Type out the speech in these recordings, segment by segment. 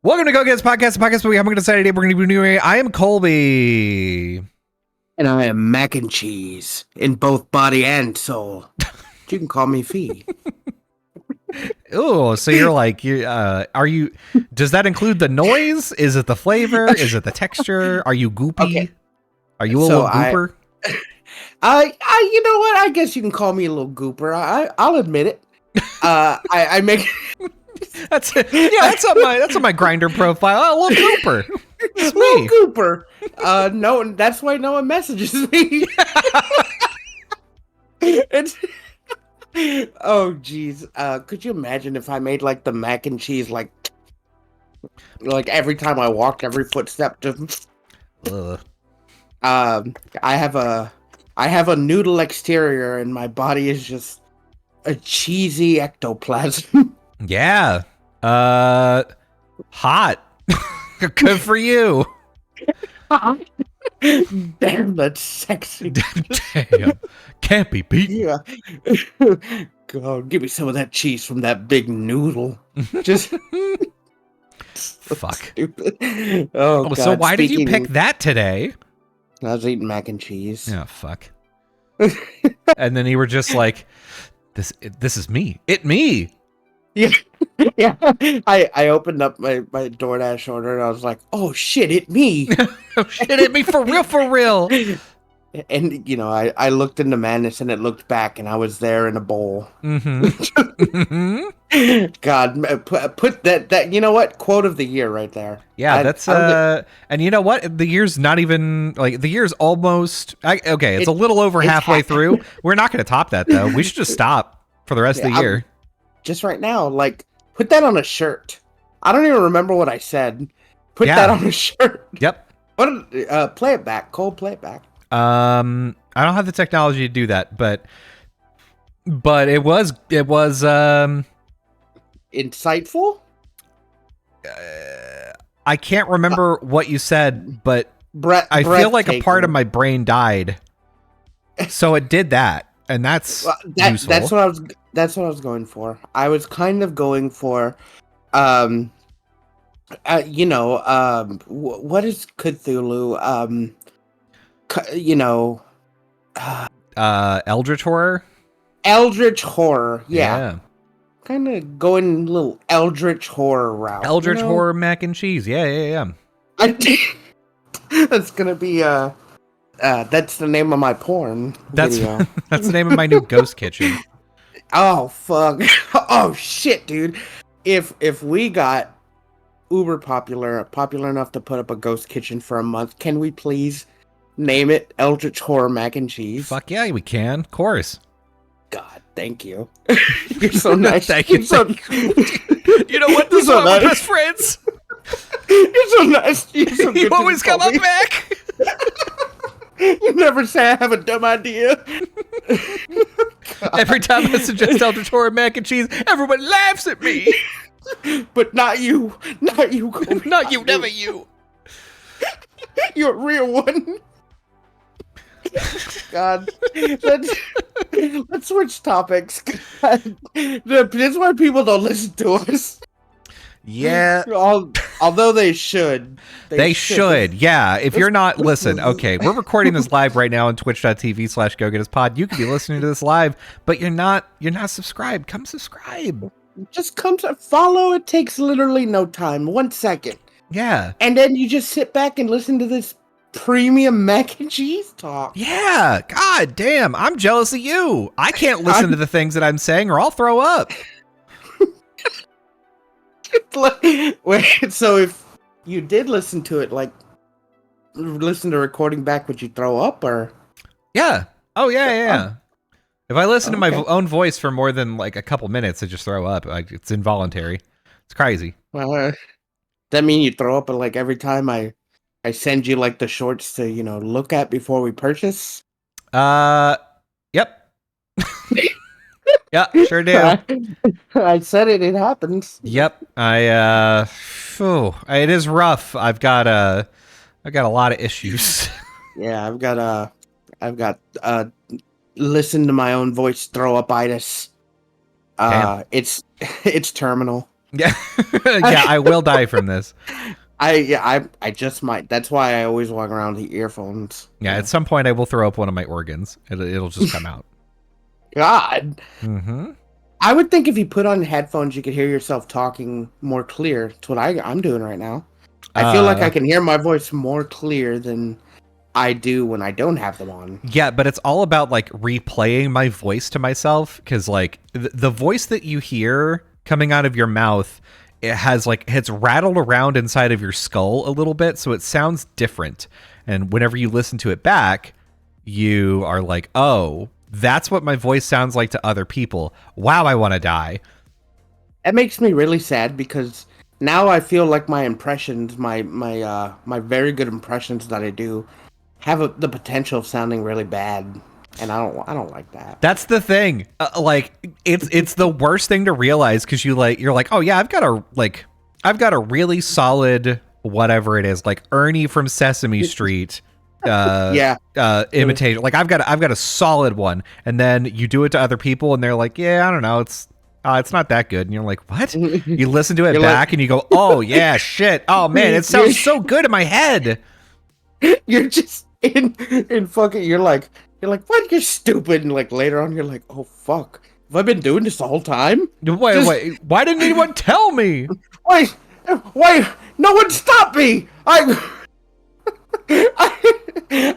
Welcome to Gettas Podcast, the podcast where we have a Saturday. We're going to be doing. I am Colby. And I am mac and cheese in both body and soul. You can call me Fee. Oh, so you're like, are you, does that include the noise? Is it the flavor? Is it the texture? Are you goopy? Okay. Are you a little gooper? You know what? I guess you can call me a little gooper. I'll admit it. I make... That's it. Yeah, that's on my Grinder profile. Oh, a little gooper. It's me. Little gooper. No, that's why no one messages me. It's... Oh, geez. Could you imagine if I made like the mac and cheese like every time I walked, every footstep just... I have a noodle exterior and my body is just a cheesy ectoplasm. Yeah. Hot. Good for you. Damn, that's sexy. Damn. Can't be beaten. Yeah. God, give me some of that cheese from that big noodle. Just fuck. Stupid. Oh, God. So why did you pick that today? I was eating mac and cheese. Oh, fuck. And then you were just like, this is me. Me. Yeah. Yeah. I opened up my DoorDash order and I was like, oh shit, it me. Oh shit, it me for real. And you know, I looked into madness and it looked back and I was there in a bowl. Mm-hmm. God, put that you know what, quote of the year right there. Yeah, that's and you know what, the year's not even like the year's almost okay, it's a little over halfway through. We're not going to top that though. We should just stop for the rest of the year. Just right now, like, put that on a shirt. I don't even remember what I said. Put that on a shirt. Yep. What? Play it back, Cole. Play it back. I don't have the technology to do that, but it was insightful. I can't remember what you said, but I feel like a part of my brain died, so it did that, and that's useful. That's what I was going for. I was kind of going for, what is Cthulhu? Eldritch horror. Eldritch horror, yeah. Kind of going a little Eldritch horror route. Eldritch horror mac and cheese, yeah. That's gonna be that's the name of my porn video. That's the name of my new ghost kitchen. Oh fuck! Oh shit, dude! If we got uber popular enough to put up a ghost kitchen for a month, can we please name it Eldritch Horror Mac and Cheese? Fuck yeah, we can. Of course. God, thank you. You're so nice. Thank you. You know what? This is why we're best friends. You're so nice. You're so good. You always come up back. You never say I have a dumb idea. Every time I suggest Eldritch Horror Mac and Cheese, everyone laughs at me. But not you. Not you. Kobe. Not you. Never you. You're a real one. God. Let's switch topics. God. That's why people don't listen to us. Yeah. Although they should. They should. Yeah. If you're not, listen, okay, we're recording this live right now on twitch.tv/GoGettasPod. You could be listening to this live, but you're not subscribed. Come subscribe. Just come to follow. It takes literally no time. 1 second. Yeah. And then you just sit back and listen to this premium mac and cheese talk. Yeah. God damn. I'm jealous of you. I can't listen to the things that I'm saying or I'll throw up. Wait, so if you did listen to it, like listen to recording back, would you throw up or? Yeah. Oh yeah. If I listen to my own voice for more than like a couple minutes, I just throw up. Like it's involuntary. It's crazy. Well, does that mean you throw up like every time I send you like the shorts to look at before we purchase? Yep. Yeah, sure do. I said it happens. Yep. It is rough. I've got a lot of issues. Yeah, I've got listen to my own voice throw up itis. It's terminal. Yeah, yeah, I will die from this. I just might. That's why I always walk around with earphones. Yeah, at some point I will throw up one of my organs. It'll just come out. God. Mm-hmm. I would think if you put on headphones, you could hear yourself talking more clear. That's what I'm doing right now. I feel like I can hear my voice more clear than I do when I don't have them on. Yeah, but it's all about like replaying my voice to myself, because like the voice that you hear coming out of your mouth, it's rattled around inside of your skull a little bit, so it sounds different. And whenever you listen to it back, you are like, oh, that's what my voice sounds like to other people. Wow, I want to die. That makes me really sad because now I feel like my impressions, my very good impressions that I do, have the potential of sounding really bad, and I don't like that. That's the thing. Like it's the worst thing to realize, because you're like, oh yeah, I've got a really solid whatever it is, like Ernie from Sesame Street. Imitation. Like I've got a solid one, and then you do it to other people, and they're like, yeah, I don't know, it's not that good, and you're like, what? You listen to it back, and you go, oh yeah, shit, oh man, it sounds so good in my head. You're just in fucking. You're like, what? You're stupid, and like later on, you're like, oh fuck, have I been doing this the whole time? Wait, why didn't anyone tell me? Wait, no one stopped me. I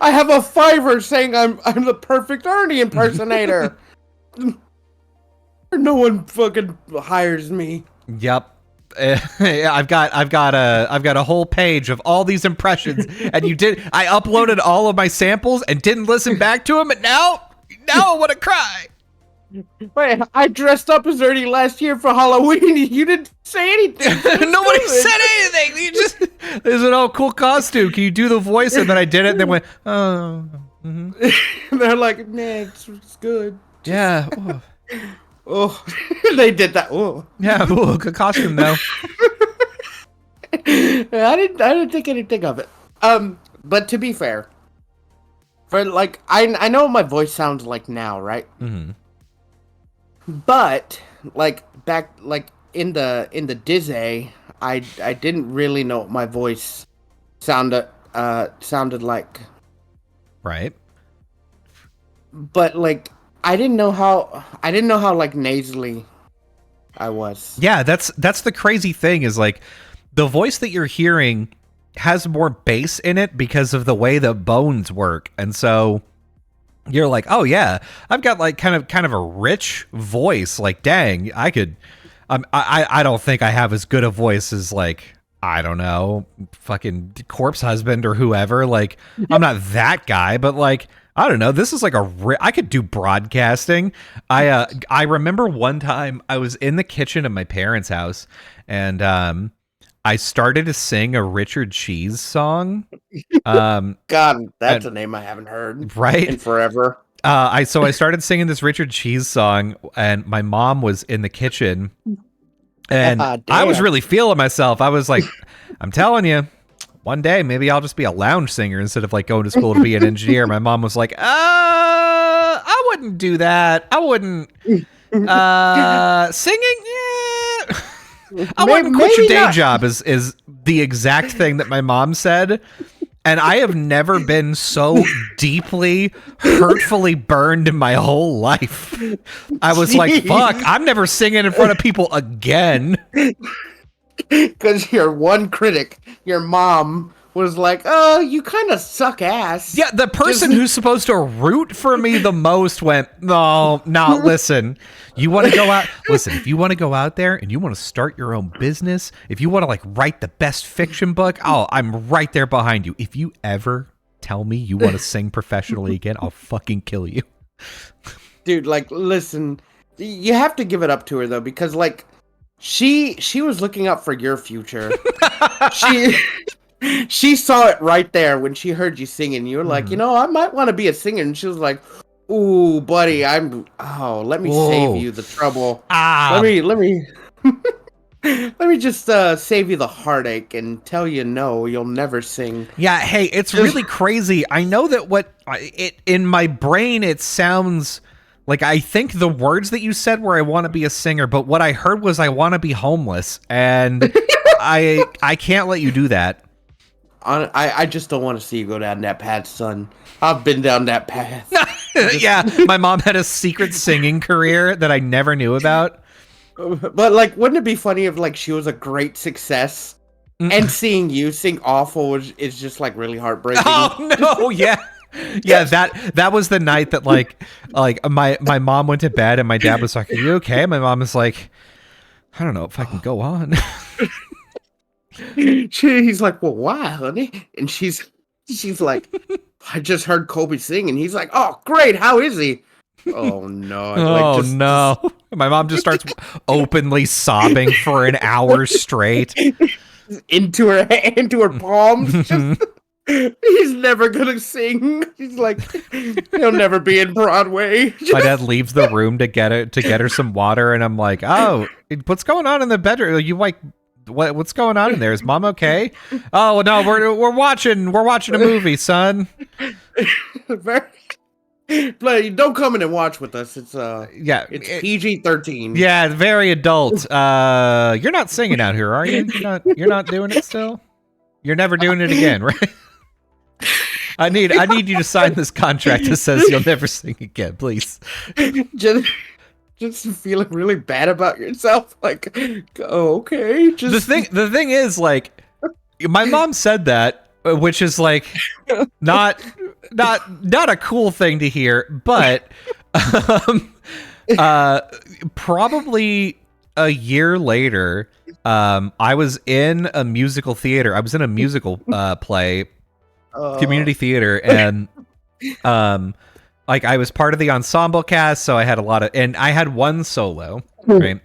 have a Fiverr saying I'm the perfect Ernie impersonator. No one fucking hires me. Yep. I've got a whole page of all these impressions, and I uploaded all of my samples and didn't listen back to them, and now I want to cry. Wait, I dressed up as Ernie last year for Halloween. You didn't say anything. Nobody said anything. You just, there's an old cool costume. Can you do the voice? And then I did it, and then went, oh. Mm-hmm. They're like, man, it's good. Yeah. Oh, they did that. Oh, yeah. Ooh, good costume though. I didn't think anything of it. But to be fair, for like, I know what my voice sounds like now, right? Mm-hmm. But like back, like in the Disney, I didn't really know what my voice sounded like. Right. But like, I didn't know how like nasally I was. Yeah, that's the crazy thing, is like the voice that you're hearing has more bass in it because of the way the bones work. And so you're like, oh yeah, I've got like kind of a rich voice. Like, dang, I could, I don't think I have as good a voice as like, I don't know, fucking Corpse Husband or whoever. Like, I'm not that guy, but like, I don't know. This is like I could do broadcasting. I remember one time I was in the kitchen of my parents' house, and I started to sing a Richard Cheese song. God, that's a name I haven't heard in forever. I started singing this Richard Cheese song, and my mom was in the kitchen, and I was really feeling myself. I was like, I'm telling you, one day maybe I'll just be a lounge singer instead of like going to school to be an engineer. My mom was like, I wouldn't do that. I wouldn't. Singing, yeah. I wouldn't quit your day job is the exact thing that my mom said. And I have never been so deeply, hurtfully burned in my whole life. I was like, fuck, I'm never singing in front of people again. Because your one critic, your mom, was like, oh, you kind of suck ass. Yeah, the person who's supposed to root for me the most went, no, listen. You want to go out? Listen, if you want to go out there and you want to start your own business, if you want to like write the best fiction book, I'm right there behind you. If you ever tell me you want to sing professionally again, I'll fucking kill you. Dude, like, listen, you have to give it up to her though, because like, she was looking out for your future. She saw it right there when she heard you singing. You were like, I might want to be a singer. And she was like, ooh, buddy, let me save you the trouble. Let me let me just save you the heartache and tell you no, you'll never sing. Yeah, hey, it's really crazy. I know that in my brain it sounds Like, I think the words that you said were, I want to be a singer, but what I heard was, I want to be homeless. And I can't let you do that. I just don't want to see you go down that path, son. I've been down that path. Yeah, my mom had a secret singing career that I never knew about. But, like, wouldn't it be funny if, like, she was a great success and seeing you sing awful is just, like, really heartbreaking? Oh, no, yeah. Yeah, that was the night that, like my mom went to bed and my dad was like, "Are you okay?" My mom was like, "I don't know if I can go on." He's like, "Well, why, honey?" And she's like, "I just heard Colby sing," and he's like, "Oh, great, how is he?" Oh no! Oh no! My mom just starts openly sobbing for an hour straight into her palms. Just, he's never gonna sing. He's like, he'll never be in Broadway. My dad leaves the room to get her some water, and I'm like, "Oh, what's going on in the bedroom? You like what's going on in there? Is mom okay?" "Oh no, we're watching a movie, son." But don't come in and watch with us. It's it's PG-13. Yeah, very adult. You're not singing out here, are you? You're not doing it still? You're never doing it again, right? I need you to sign this contract that says you'll never sing again, please. Just feeling really bad about yourself. Like, oh, okay. The thing is, like, my mom said that, which is like not a cool thing to hear, but probably a year later, I was in a musical theater. I was in a musical play, community theater, and like, I was part of the ensemble cast, so I had and I had one solo, right?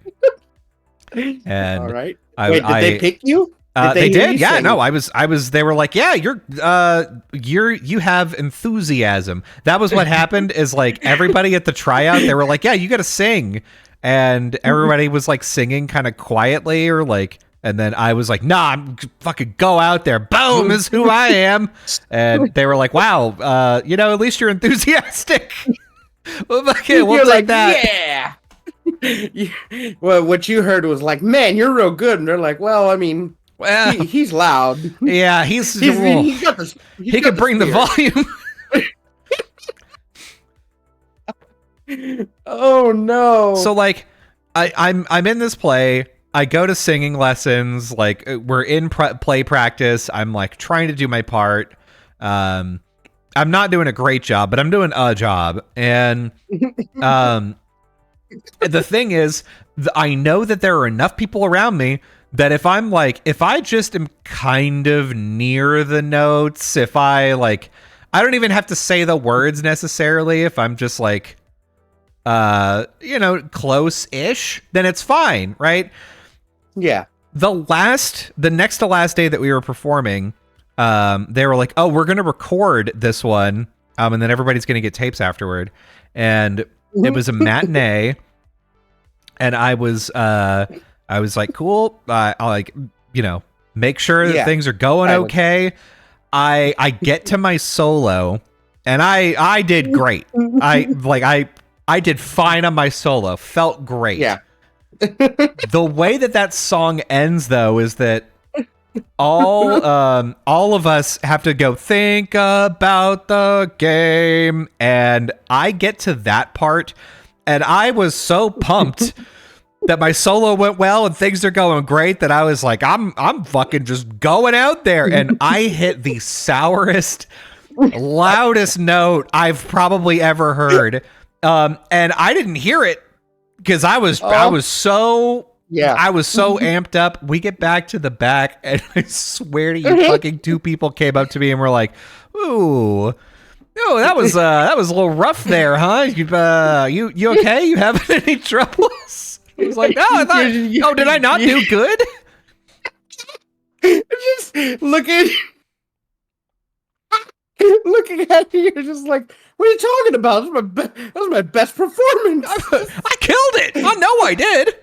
And all right. Wait, did they pick you? They did, yeah. No, I was. They were like, "Yeah, you have enthusiasm." That was what happened. Is like everybody at the tryout, they were like, "Yeah, you got to sing," and everybody was like singing kind of quietly, or like, and then I was like, "Nah, I'm fucking go out there, boom, is who I am," and they were like, "Wow, at least you're enthusiastic." Okay, we'll you're take like, that. Yeah. Well, what you heard was like, "Man, you're real good," and they're like, "Well, I mean." Well, he's loud. Yeah, he could bring the volume. Oh no! So like, I'm in this play. I go to singing lessons. Like, we're in play practice. I'm like trying to do my part. I'm not doing a great job, but I'm doing a job. And the thing is, I know that there are enough people around me that if I just am kind of near the notes, if I don't even have to say the words necessarily, if I'm just like, close-ish, then it's fine, right? Yeah. The next to last day that we were performing, they were like, "Oh, we're going to record this one, and then everybody's going to get tapes afterward." And it was a matinee, and I was like, "Cool. I'll make sure that things are going okay." I get to my solo, and I did great. I did fine on my solo. Felt great. Yeah. The way that song ends, though, is that all of us have to go think about the game, and I get to that part, and I was so pumped that my solo went well and things are going great that I was like, I'm fucking just going out there, and I hit the sourest, loudest note I've probably ever heard, and I didn't hear it because I was so amped up. We get back to the back, and I swear to you, fucking two people came up to me and were like, "Ooh. Oh, that was a little rough there, huh? You okay? You having any troubles?" I was like, "Oh, did I not do good?" Just looking at you, you're just like, "What are you talking about? That was my best performance. I killed it. I know I did."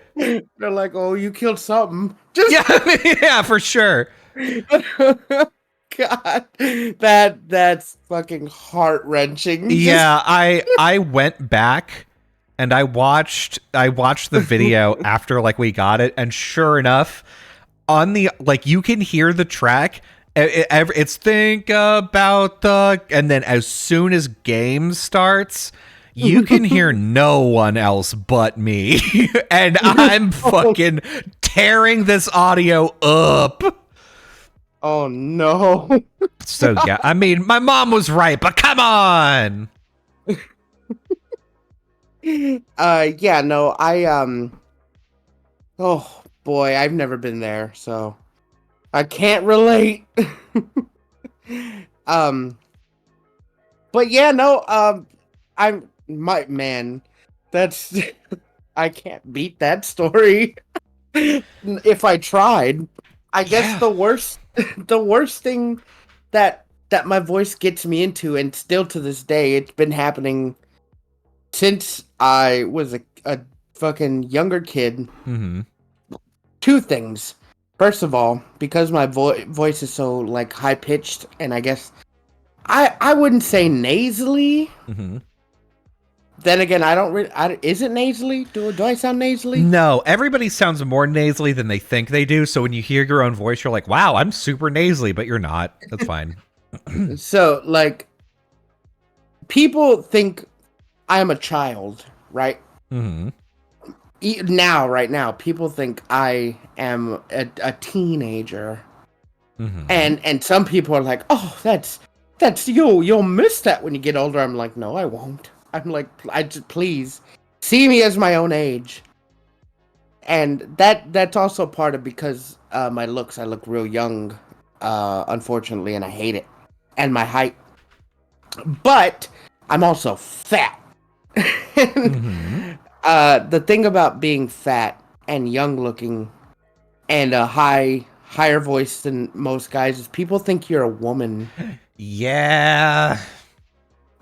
They're like, "Oh, you killed something." Yeah, for sure. God, that's fucking heart-wrenching. Yeah, I went back and I watched the video after like we got it, and sure enough, on the like you can hear the track. It's think about the, and then as soon as game starts, you can hear no one else but me, and I'm fucking tearing this audio up. Oh no. So yeah, I mean, my mom was right, but come on. Yeah, no, oh boy, I've never been there, so I can't relate. But yeah, no, I'm my man. That's I can't beat that story. If I tried, I guess the worst thing that my voice gets me into, and still to this day, it's been happening since I was a fucking younger kid. Mm-hmm. Two things. First of all, because my voice is so like high pitched, and I guess I wouldn't say nasally. Mm-hmm. Then again, I don't really. Is it nasally? Do I sound nasally? No, everybody sounds more nasally than they think they do. So when you hear your own voice, you're like, "Wow, I'm super nasally," but you're not. That's fine. So like, people think I'm a child, right? Mm-hmm. Right now, people think I am a teenager, Mm-hmm. and some people are like, "Oh, that's you'll miss that when you get older." I'm like, "No, I won't." I'm like, I just please see me as my own age, and that's also part of because my looks. I look real young, unfortunately, and I hate it, and my height. But I'm also fat. Mm-hmm. The thing about being fat and young looking and a higher voice than most guys is people think you're a woman. Yeah.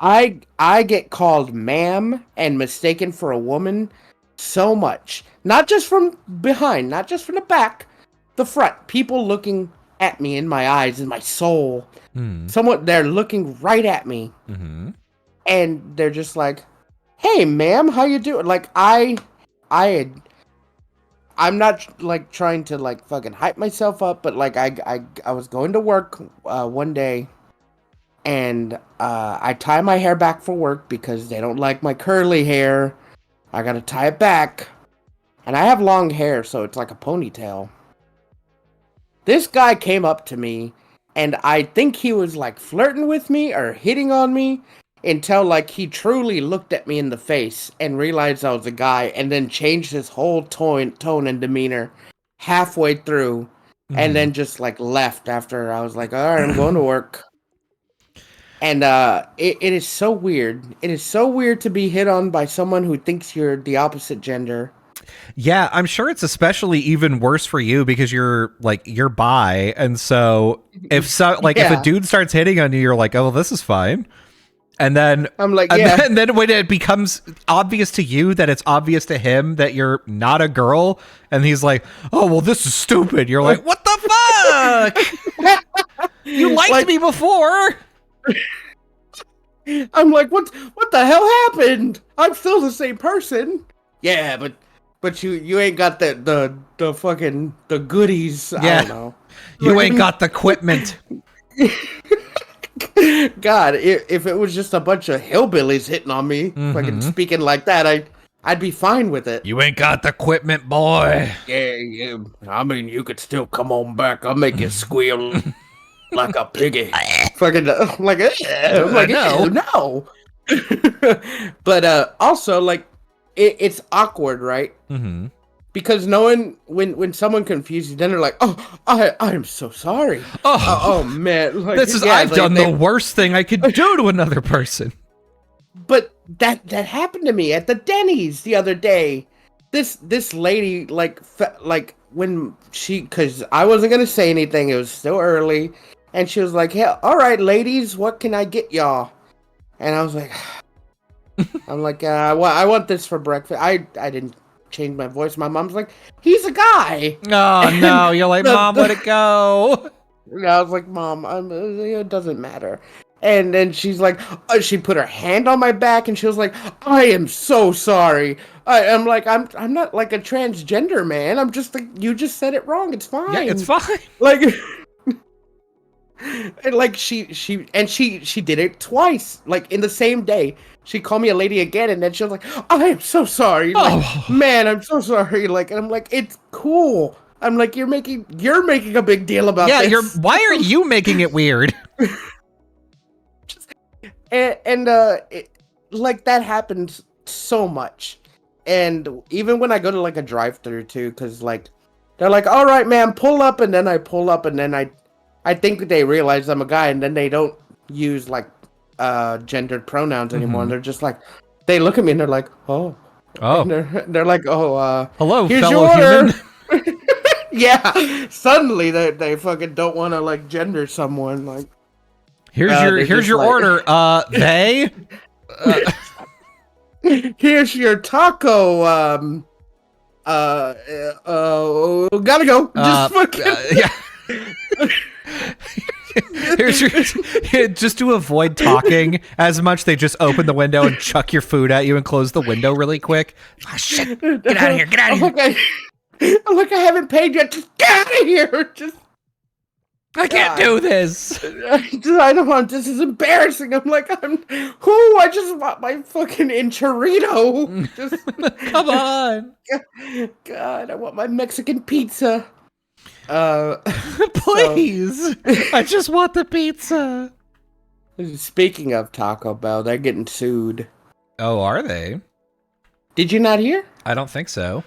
I get called ma'am and mistaken for a woman so much. Not just from behind, not just from the back, the front. People looking at me in my eyes, in my soul. Mm. They're looking right at me. Mm-hmm. And they're just like, "Hey, ma'am, how you doing?" Like I'm not like trying to like fucking hype myself up, but like I was going to work one day, and I tie my hair back for work because they don't like my curly hair. I gotta tie it back, and I have long hair, so it's like a ponytail. This guy came up to me, and I think he was like flirting with me or hitting on me, until like he truly looked at me in the face and realized I was a guy, and then changed his whole tone and demeanor halfway through, and then just like left after I was like, "All right, I'm going to work." And it is so weird. It is so weird to be hit on by someone who thinks you're the opposite gender. Yeah, I'm sure it's especially even worse for you because you're bi, and so if a dude starts hitting on you, you're like, "Oh, this is fine." And then I'm like, yeah. And then when it becomes obvious to you that it's obvious to him that you're not a girl, and he's like, "Oh, well, this is stupid." You're like, "What the fuck? You liked me before." I'm like, what the hell happened? I'm still the same person. Yeah, but you ain't got the fucking the goodies. Yeah. I don't know. You ain't got the equipment. God, if it was just a bunch of hillbillies hitting on me, fucking speaking like that, I'd be fine with it. You ain't got the equipment, boy. Yeah. I mean, you could still come on back. I'll make you squeal like a piggy. Fucking like no. But also, like, it's awkward, right? Mm-hmm. Because knowing when someone confuses you, then they're like, "Oh, I am so sorry." Oh man, like, I've done the worst thing I could do to another person. But that happened to me at the Denny's the other day. This lady like when because I wasn't gonna say anything. It was still early, and she was like, "Hey, all right, ladies, what can I get y'all?" And I was like, "I'm like, I want this for breakfast." I didn't change my voice. My mom's like, "He's a guy." Oh no, you're like, "Mom, let it go." I was like, "Mom, it doesn't matter." And then she's like, she put her hand on my back, and she was like, "I am so sorry." I'm like, I'm not like a transgender man. I'm just like, you just said it wrong. It's fine. Yeah, it's fine. Like, and like she did it twice, like in the same day. She called me a lady again, and then she was like, "I am so sorry, like, man, I'm so sorry." Like, and I'm like, it's cool. I'm like, you're making a big deal about this. Yeah, why are you making it weird? Like that happens so much, and even when I go to like a drive-through too, because like they're like, "All right, man, pull up," and then I pull up, and then I think they realize I'm a guy, and then they don't use like gendered pronouns anymore. And they're just like, they look at me and they're like, "Oh," and they're like, "Oh, hello, here's fellow your order." human. Yeah, suddenly they fucking don't want to like gender someone. Like, here's your like, order. They. Here's your taco. Gotta go. Just fucking. Yeah. Here's your. Just to avoid talking as much, they just open the window and chuck your food at you and close the window really quick. Oh, shit! Get out of here! Get out of here! Okay. Look, I haven't paid yet. Just get out of here. Just. I can't do this. I don't want. This is embarrassing. I'm like, I just want my fucking enchilada. Just come on. God, I want my Mexican pizza. Please. I just want the pizza. Speaking of Taco Bell, they're getting sued. Oh, are they? Did you not hear? I don't think so.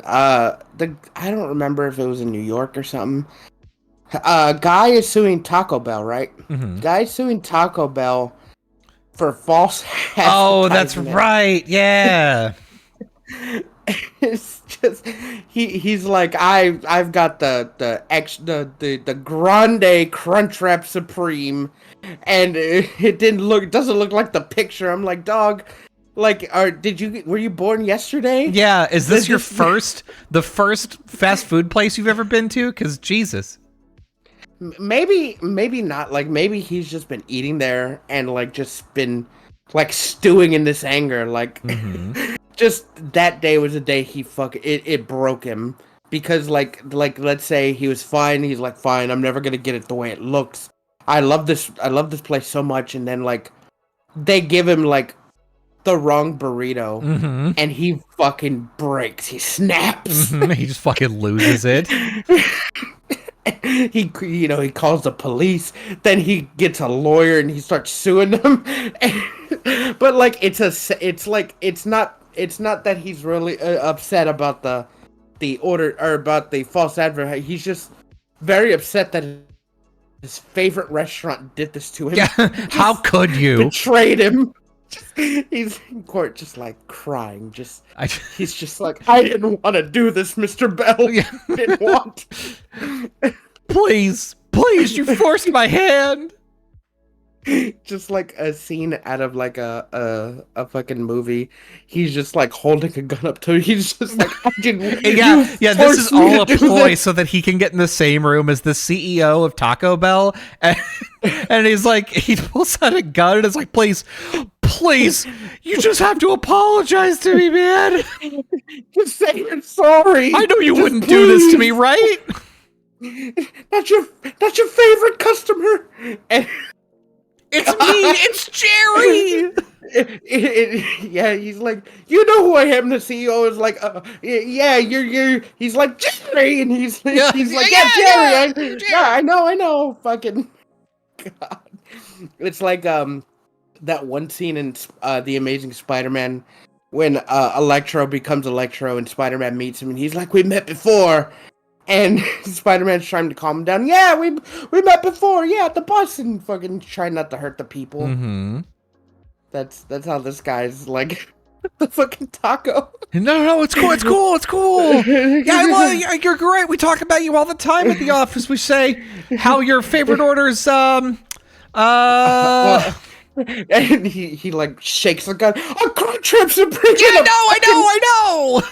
I don't remember if it was in New York or something. Guy is suing Taco Bell, right? Mm-hmm. Guy is suing Taco Bell for false advertisement. Oh, that's right. Yeah. It's just he's like, I've got the grande Crunchwrap Supreme, and it doesn't look like the picture. I'm like, dog, like, were you born yesterday? Yeah. Is this the first fast food place you've ever been to? Because Jesus. Maybe not. Like, maybe he's just been eating there and like just been like stewing in this anger. Like, just that day was a day it broke him, because like let's say he was fine. He's like, fine, I'm never gonna get it the way it looks. I love this place so much, and then like they give him like the wrong burrito, and he fucking breaks. He snaps. He just fucking loses it. He calls the police. Then he gets a lawyer and he starts suing them. But like it's not that he's really upset about the order or about the false advertising. He's just very upset that his favorite restaurant did this to him. Yeah, how could you? Betrayed him. He's in court just like crying. He's just like, I didn't want to do this, Mr. Bell. Yeah. I didn't want. Please, you forced my hand. Just like a scene out of like a fucking movie. He's just like holding a gun up to him. He's just like, yeah. This is all a ploy so that he can get in the same room as the CEO of Taco Bell, and he's like, he pulls out a gun and is like, please, you just have to apologize to me, man. Just say you're sorry. I know you wouldn't do this to me, right? Not your favorite customer. And it's me. It's Jerry. Yeah, he's like, you know who I am. The CEO is like, yeah, you're. He's like, Jerry, and he's like, Jerry. Yeah, I know. Fucking God. It's like that one scene in The Amazing Spider-Man when Electro becomes Electro and Spider-Man meets him, and he's like, we met before. And Spider-Man's trying to calm him down. Yeah, we met before. Yeah, at the bus, and fucking trying not to hurt the people. Mm-hmm. That's how this guy's like the fucking taco. No, it's cool. Yeah, you're great. We talk about you all the time at the office. We say how your favorite orders. And he like shakes the gun. A Crunchwrap Supreme. Yeah, I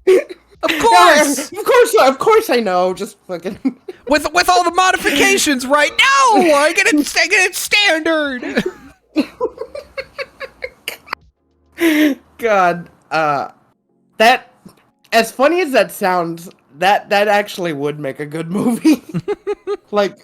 know. Of course. Of course I know. Just fucking with all the modifications, right? No, I get it standard. God, that, as funny as that sounds, that actually would make a good movie. Like,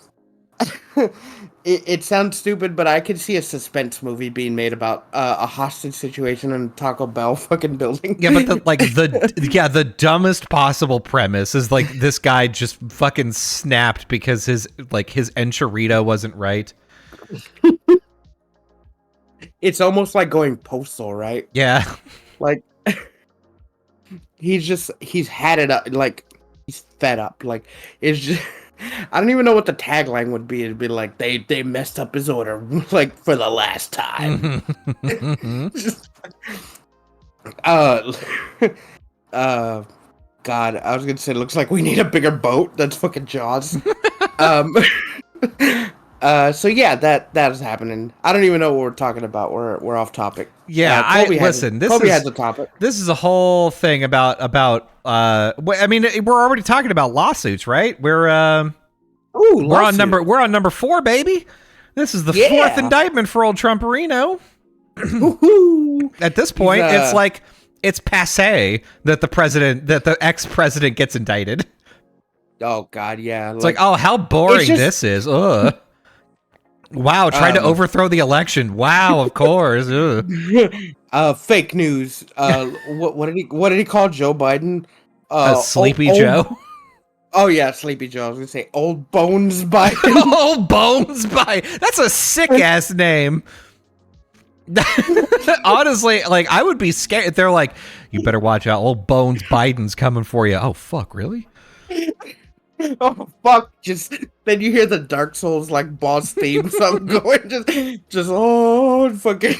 it sounds stupid, but I could see a suspense movie being made about a hostage situation in a Taco Bell fucking building. Yeah, but the dumbest possible premise is like this guy just fucking snapped because his enchilada wasn't right. It's almost like going postal, right? Yeah. Like, he's had it up, like, he's fed up. Like, it's just, I don't even know what the tagline would be. It'd be like, they messed up his order, like, for the last time. Just, God, I was gonna say, looks like we need a bigger boat. That's fucking Jaws. So yeah, that is happening. I don't even know what we're talking about. We're off topic. Yeah, Kobe has a topic. This is a whole thing about. I mean, we're already talking about lawsuits, right? We're on number 4, baby. This is the 4th indictment for old Trumperino. At this point, it's like it's passé that the ex-president gets indicted. Oh God, yeah. It's like, oh, how boring this is. Ugh. Wow, tried to overthrow the election. Wow, of course. Fake news. What did he call Joe Biden? Sleepy Joe. Oh yeah, Sleepy Joe. I was gonna say Old Bones Biden. Old Bones Biden. That's a sick ass name. Honestly, like, I would be scared if they're like, you better watch out, Old Bones Biden's coming for you. Oh fuck, really? Oh fuck! Just then you hear the Dark Souls like boss theme song going, just fucking.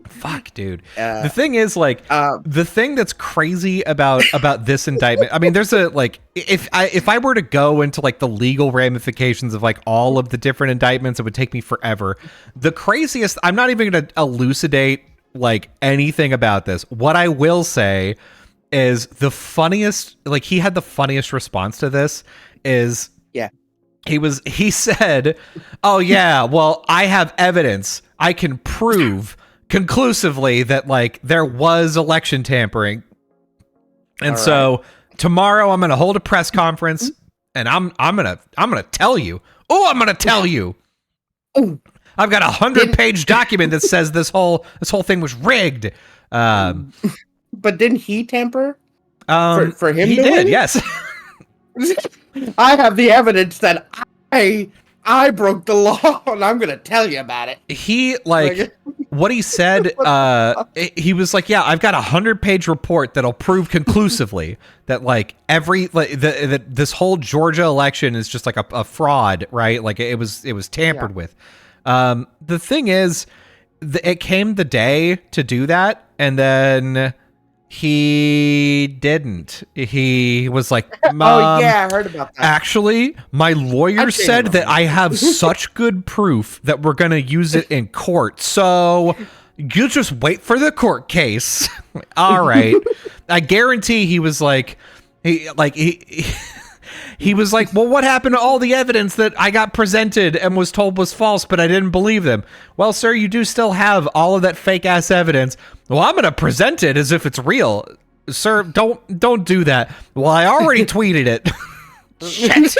Fuck, dude. The thing is, like, the thing that's crazy about this indictment. I mean, there's a like, if I were to go into like the legal ramifications of like all of the different indictments, it would take me forever. The craziest. I'm not even going to elucidate like anything about this. What I will say is the funniest, like, he had the funniest response to this is, he said, oh yeah, well, I have evidence. I can prove conclusively that like there was election tampering. And so tomorrow I'm going to hold a press conference and I'm going to tell you. Oh, I'm going to tell you. Oh, I've got 100-page document that says this whole thing was rigged. But didn't he tamper? For him, he did. Yes. I have the evidence that I broke the law, and I'm gonna tell you about it. He what he said. He was like, "Yeah, I've got 100-page report that'll prove conclusively that like this whole Georgia election is just like a fraud, right? Like it was tampered with." The thing is, it came the day to do that, and then he didn't. He was like, oh yeah, I heard about that. Actually, my lawyer said that I have such good proof that we're going to use it in court. So you just wait for the court case. All right. I guarantee he was like, he was like, well, what happened to all the evidence that I got presented and was told was false, but I didn't believe them? Well, sir, you do still have all of that fake ass evidence. Well, I'm going to present it as if it's real. Sir, don't do that. Well, I already tweeted it. Shit.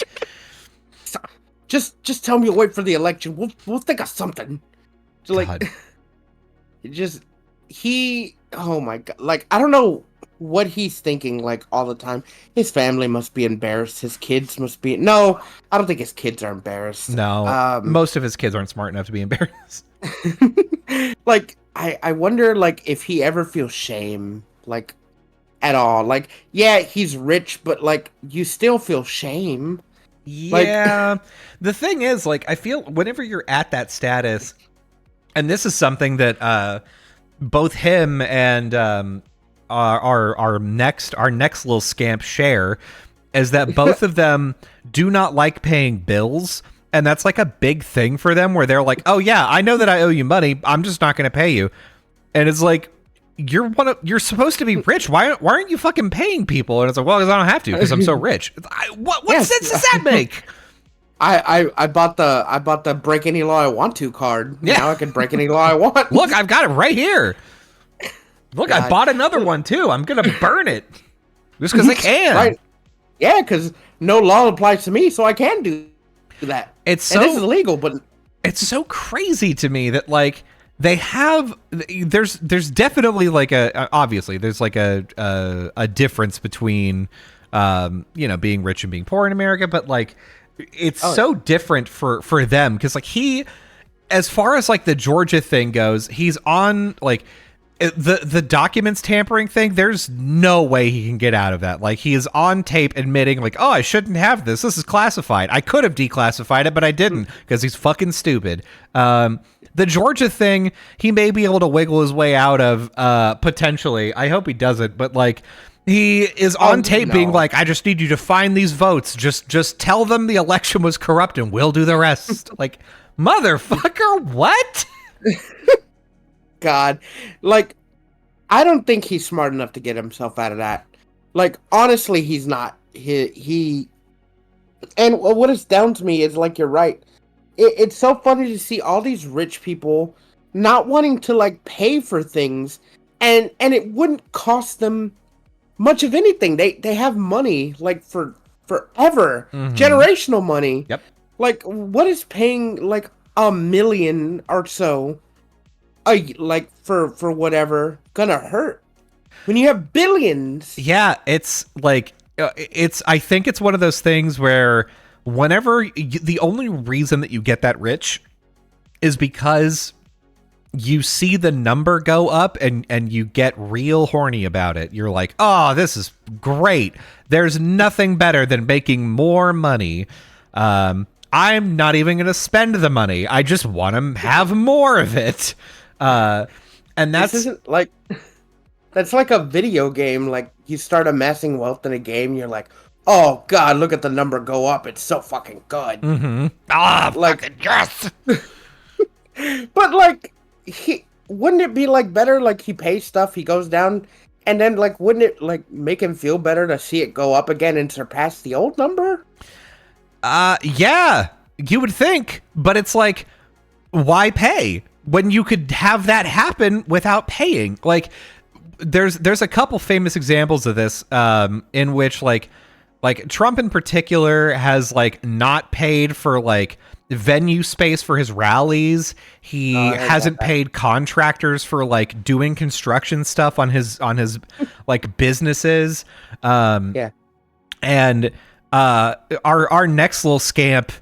Just tell me to wait for the election. We'll think of something. So, like, oh my God. Like, I don't know what he's thinking, like, all the time. His family must be embarrassed. His kids must be. No, I don't think his kids are embarrassed. No, most of his kids aren't smart enough to be embarrassed. Like, I wonder, like, if he ever feels shame, like, at all. Like, yeah, he's rich, but, like, you still feel shame. Yeah. The thing is, like, I feel whenever you're at that status, and this is something that both him and our next little scamp share, is that both of them do not like paying bills. And that's like a big thing for them where they're like, oh yeah, I know that I owe you money. I'm just not going to pay you. And it's like, you're supposed to be rich. Why aren't you fucking paying people? And it's like, well, because I don't have to because I'm so rich. What sense does that make? I bought the break any law I want to card. Yeah. Now I can break any law I want. Look, I've got it right here. Look, God. I bought another one too. I'm gonna burn it just because I can. Right. Yeah, because no law applies to me, so I can do that. And this is illegal, but it's so crazy to me that like they have. There's definitely like obviously there's like a difference between being rich and being poor in America, but like it's so different for them because like as far as like the Georgia thing goes, he's on like. The documents tampering thing, there's no way he can get out of that. Like, he is on tape admitting, like, oh, I shouldn't have this. This is classified. I could have declassified it, but I didn't because he's fucking stupid. The Georgia thing, he may be able to wiggle his way out of, potentially. I hope he doesn't, but, like, he is on tape being like, I just need you to find these votes. Just tell them the election was corrupt and we'll do the rest. Like, motherfucker, what? God, like, I don't think he's smart enough to get himself out of that. Like, honestly, he's not. He and what it's down to me is, like, you're right. It's so funny to see all these rich people not wanting to, like, pay for things, and it wouldn't cost them much of anything. They have money, like, for forever. Generational money. Yep. Like, what is paying, like, $1 million or so like for whatever gonna hurt when you have billions? Yeah, it's like I think it's one of those things where whenever the only reason that you get that rich is because you see the number go up and you get real horny about it. You're like, oh, this is great. There's nothing better than making more money. I'm not even going to spend the money. I just want to have more of it. And that's that's like a video game. Like, you start amassing wealth in a game, you're like, oh god, look at the number go up, it's so fucking good. Like, fucking yes. But like, wouldn't it be like better, like, he pays stuff, he goes down, and then like, wouldn't it like make him feel better to see it go up again and surpass the old number? Yeah, you would think, but it's like, why pay when you could have that happen without paying? Like, there's a couple famous examples of this, in which like Trump in particular has like not paid for like venue space for his rallies. He hasn't paid contractors for like doing construction stuff on his like businesses. Yeah. And our next little scamp,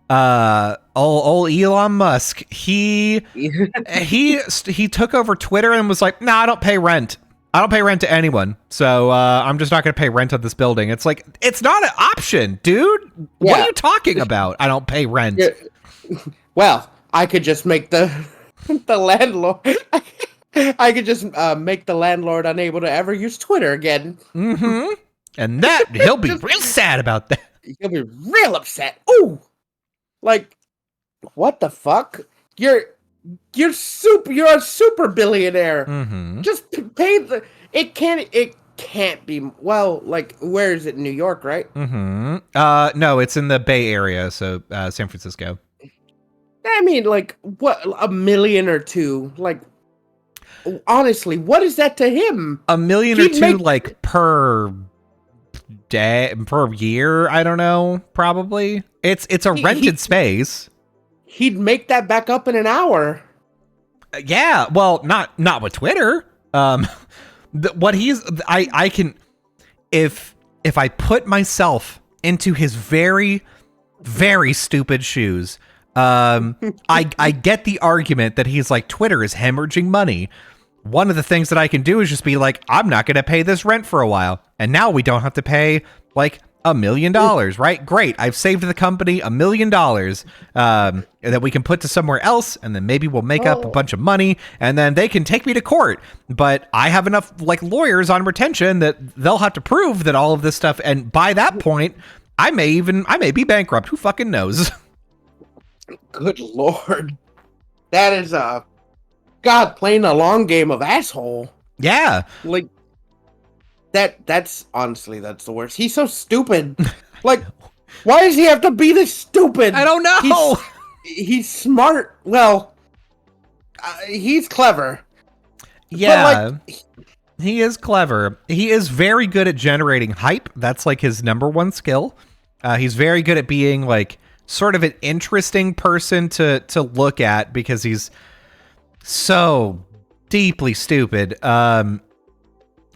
old Elon Musk, he took over Twitter and was like, nah, I don't pay rent. I don't pay rent to anyone. So I'm just not going to pay rent on this building. It's like, it's not an option, dude. Yeah. What are you talking about? I don't pay rent. Yeah. Well, I could just make the landlord. I could just make the landlord unable to ever use Twitter again. Mm-hmm. And that he'll be real sad about that. He'll be real upset. Ooh, like, what the fuck? You're a super billionaire. Mm-hmm. Just pay the. It can't be. Well, like, where is it? In New York, right? Mm-hmm. No, it's in the Bay Area, so San Francisco. I mean, like, what, $1 million or $2 million? Like, honestly, what is that to him? $1 million or $2 million, like, per day, per year? I don't know. Probably. It's a rented space. He'd make that back up in an hour. Yeah, well, not with Twitter. What I can, if I put myself into his very, very stupid shoes, I get the argument that he's like, Twitter is hemorrhaging money. One of the things that I can do is just be like, I'm not going to pay this rent for a while, and now we don't have to pay like $1 million, right? Great. I've saved the company $1 million that we can put to somewhere else, and then maybe we'll make up a bunch of money, and then they can take me to court. But I have enough like lawyers on retention that they'll have to prove that all of this stuff, and by that point, I may be bankrupt. Who fucking knows? Good Lord. That is God playing a long game of asshole. Yeah. Like that's honestly that's the worst. He's so stupid. Like, why does he have to be this stupid? I don't know. He's smart. Well, he's clever. Yeah. But like, he is clever. He is very good at generating hype. That's like his number one skill. He's very good at being like sort of an interesting person to look at because he's so deeply stupid.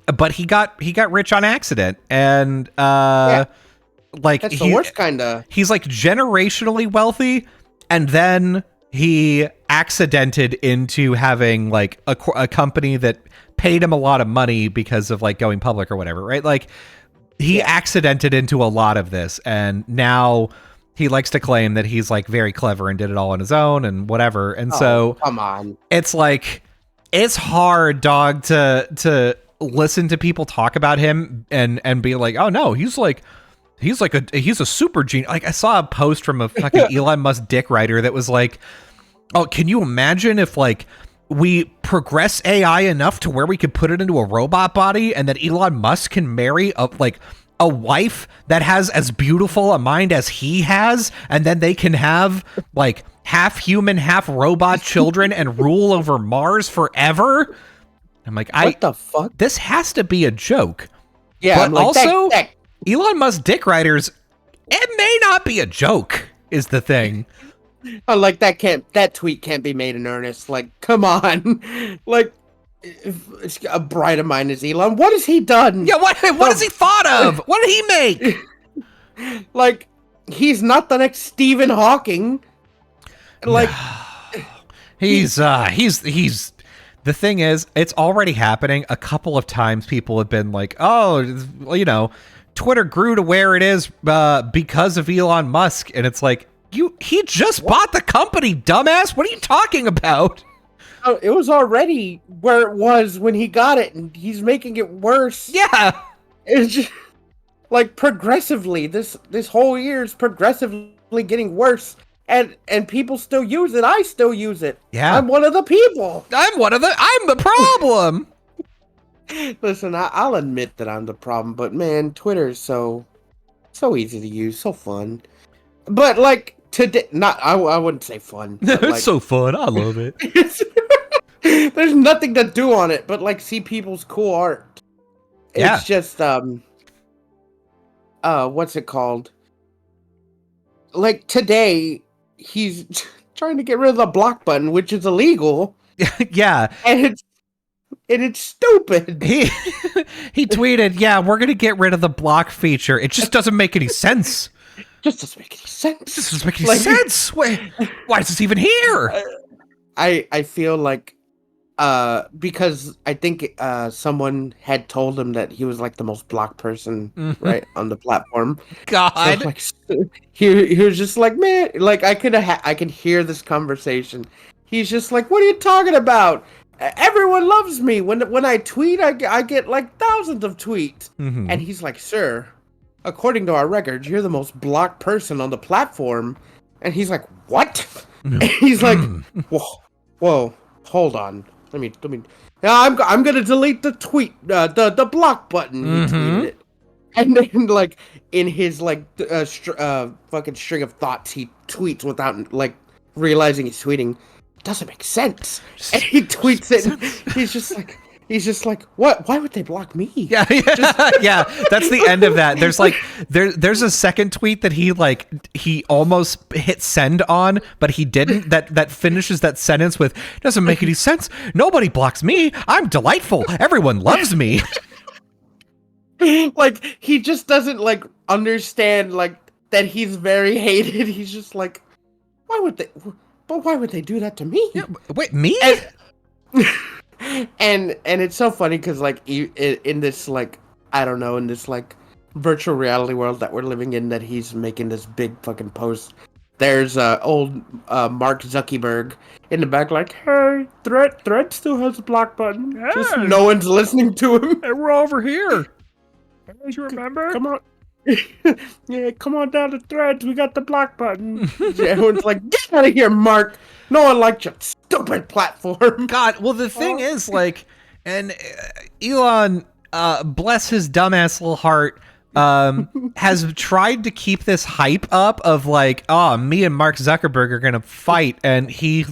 But he got rich on accident, and like that's the worst kind of. He's like generationally wealthy, and then he accidented into having like a company that paid him a lot of money because of like going public or whatever, right? Like he accidented into a lot of this, and now he likes to claim that he's like very clever and did it all on his own and whatever. And so come on, it's like it's hard, dog, to listen to people talk about him and be like, oh no, he's a super genius. Like I saw a post from a fucking Elon Musk dick writer that was like, oh, can you imagine if like we progress AI enough to where we could put it into a robot body and that Elon Musk can marry a wife that has as beautiful a mind as he has, and then they can have like half human, half robot children and rule over Mars forever? I'm like, what the fuck? This has to be a joke. Yeah, but I'm like, also that. Elon Musk dick writers, it may not be a joke, is the thing. Oh, like that tweet can't be made in earnest. Like, come on. Like, if a bride of mine is Elon. What has he done? Yeah, what has he thought of? What did he make? Like, he's not the next Stephen Hawking. Like, he's the thing is, it's already happening. A couple of times people have been like, oh, you know, Twitter grew to where it is because of Elon Musk. And it's like, he just bought the company, dumbass. What are you talking about? Oh, it was already where it was when he got it, and he's making it worse. Yeah. It's just like progressively, this whole year is progressively getting worse. And people still use it. I still use it. Yeah. I'm one of the people. I'm the problem. Listen, I'll admit that I'm the problem, but man, Twitter is so easy to use, so fun. But like today, I wouldn't say fun. It's like, so fun. I love it. There's nothing to do on it, but like see people's cool art. Yeah. It's just what's it called? Like today, he's trying to get rid of the block button, which is illegal. Yeah. And it's stupid. He tweeted, yeah, we're going to get rid of the block feature. It just doesn't make any sense. Just doesn't make any sense. This doesn't make any sense. Wait, why is this even here? I feel like because I think someone had told him that he was like the most blocked person right on the platform. God, so, like, he was just like, man, like I could hear this conversation. He's just like, what are you talking about? Everyone loves me. When I tweet, I get like thousands of tweets. And he's like, sir, according to our records, you're the most blocked person on the platform. And he's like, what? And he's like, whoa, hold on. Let me. I'm gonna delete the tweet, the block button. He tweeted it, and then like in his like fucking string of thoughts, he tweets without like realizing he's tweeting. It doesn't make sense, and he tweets it. And he's just like, what? Why would they block me? Yeah. Yeah. That's the end of that. There's like there's a second tweet that he almost hit send on, but he didn't. That finishes that sentence with, doesn't make any sense. Nobody blocks me. I'm delightful. Everyone loves me. Like he just doesn't like understand like that he's very hated. He's just like, why would they do that to me? Yeah, wait, me? And it's so funny because like in this like I don't know in this like virtual reality world that we're living in, that he's making this big fucking post. There's old Mark Zuckerberg in the back like, hey, Thread still has a block button. Yeah. Just no one's listening to him. Hey, we're over here. Don't you remember? Come on. Yeah, come on down to Threads. We got the block button. Everyone's like, get out of here, Mark. No one likes your stupid platform. God, well, the thing is, like, And Elon, bless his dumbass little heart, has tried to keep this hype up of like, oh, me and Mark Zuckerberg are gonna fight, and he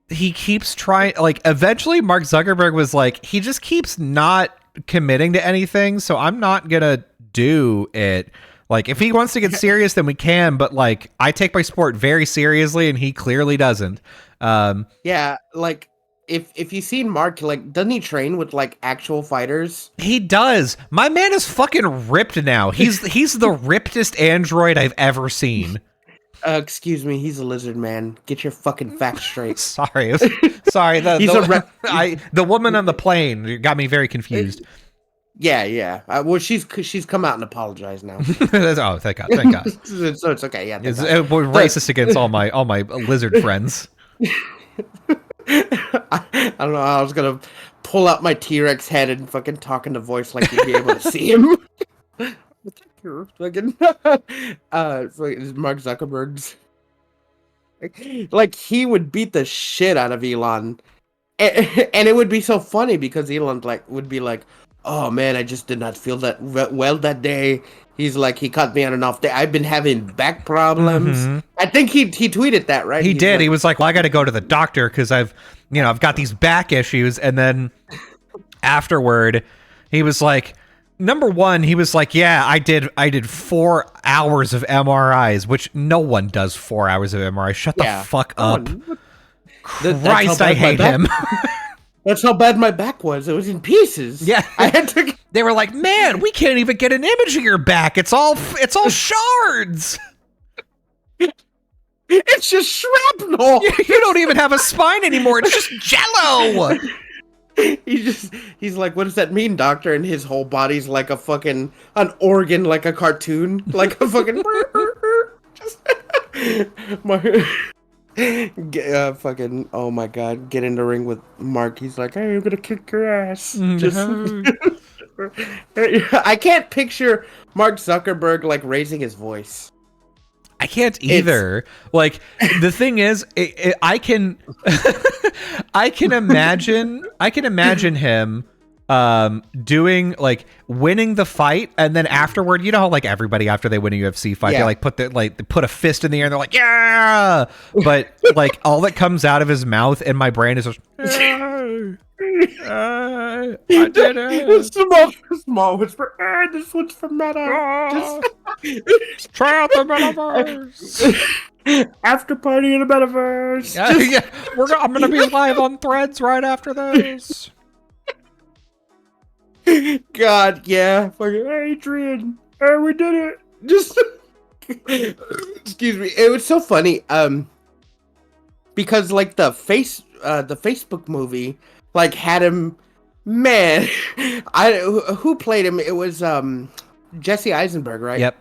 keeps trying. Like, eventually, Mark Zuckerberg was like, he just keeps not committing to anything, so I'm not gonna do it. Like, if he wants to get serious, then we can, but like, I take my sport very seriously, and he clearly doesn't. Yeah, like, if you've seen Mark, like, doesn't he train with like actual fighters? He does. My man is fucking ripped now. He's the rippedest android I've ever seen. Excuse me, he's a lizard man. Get your fucking facts straight. Sorry. The woman on the plane got me very confused. Yeah. Well, she's come out and apologized now. Oh, thank God. So it's okay. Yeah, we're racist against all my lizard friends. I don't know. I was gonna pull out my T-Rex head and fucking talk in the voice like you'd be able to see him. Fucking Mark Zuckerberg's. Like, he would beat the shit out of Elon, and it would be so funny because Elon would be like, "Oh man, I just did not feel that well that day." He's like, he caught me on an off day. I've been having back problems. Mm-hmm. I think he tweeted that, right? He did. Like, he was like, well, I got to go to the doctor because I've got these back issues. And then afterward, he was like, number one, he was like, yeah, I did 4 hours of MRIs, which no one does 4 hours of MRI. Shut the fuck up. Christ, I hate him. That's how bad my back was. It was in pieces. Yeah. I had to. They were like, man, we can't even get an image of your back. It's all shards. It's just shrapnel. You don't even have a spine anymore. It's just jello. He's like, what does that mean, doctor? And his whole body's like an organ, like a cartoon, like a fucking. Fucking, oh my god, get in the ring with Mark. He's like, hey, I'm gonna kick your ass. I can't picture Mark Zuckerberg like raising his voice. I can't either. Like, the thing is, I can imagine him doing, like, winning the fight, and then afterward, you know how, like, everybody after they win a UFC fight, they like put a fist in the air and they're like, yeah, but like all that comes out of his mouth in my brain is just, I did it. Small whisper. This one's for meta. Try out the metaverse. After party in the metaverse. I'm gonna be live on Threads right after this. God, yeah. Fucking Adrian. Hey, we did it. Just excuse me. It was so funny. Because like the Facebook movie, like, had him. Man, who played him? It was Jesse Eisenberg, right? Yep.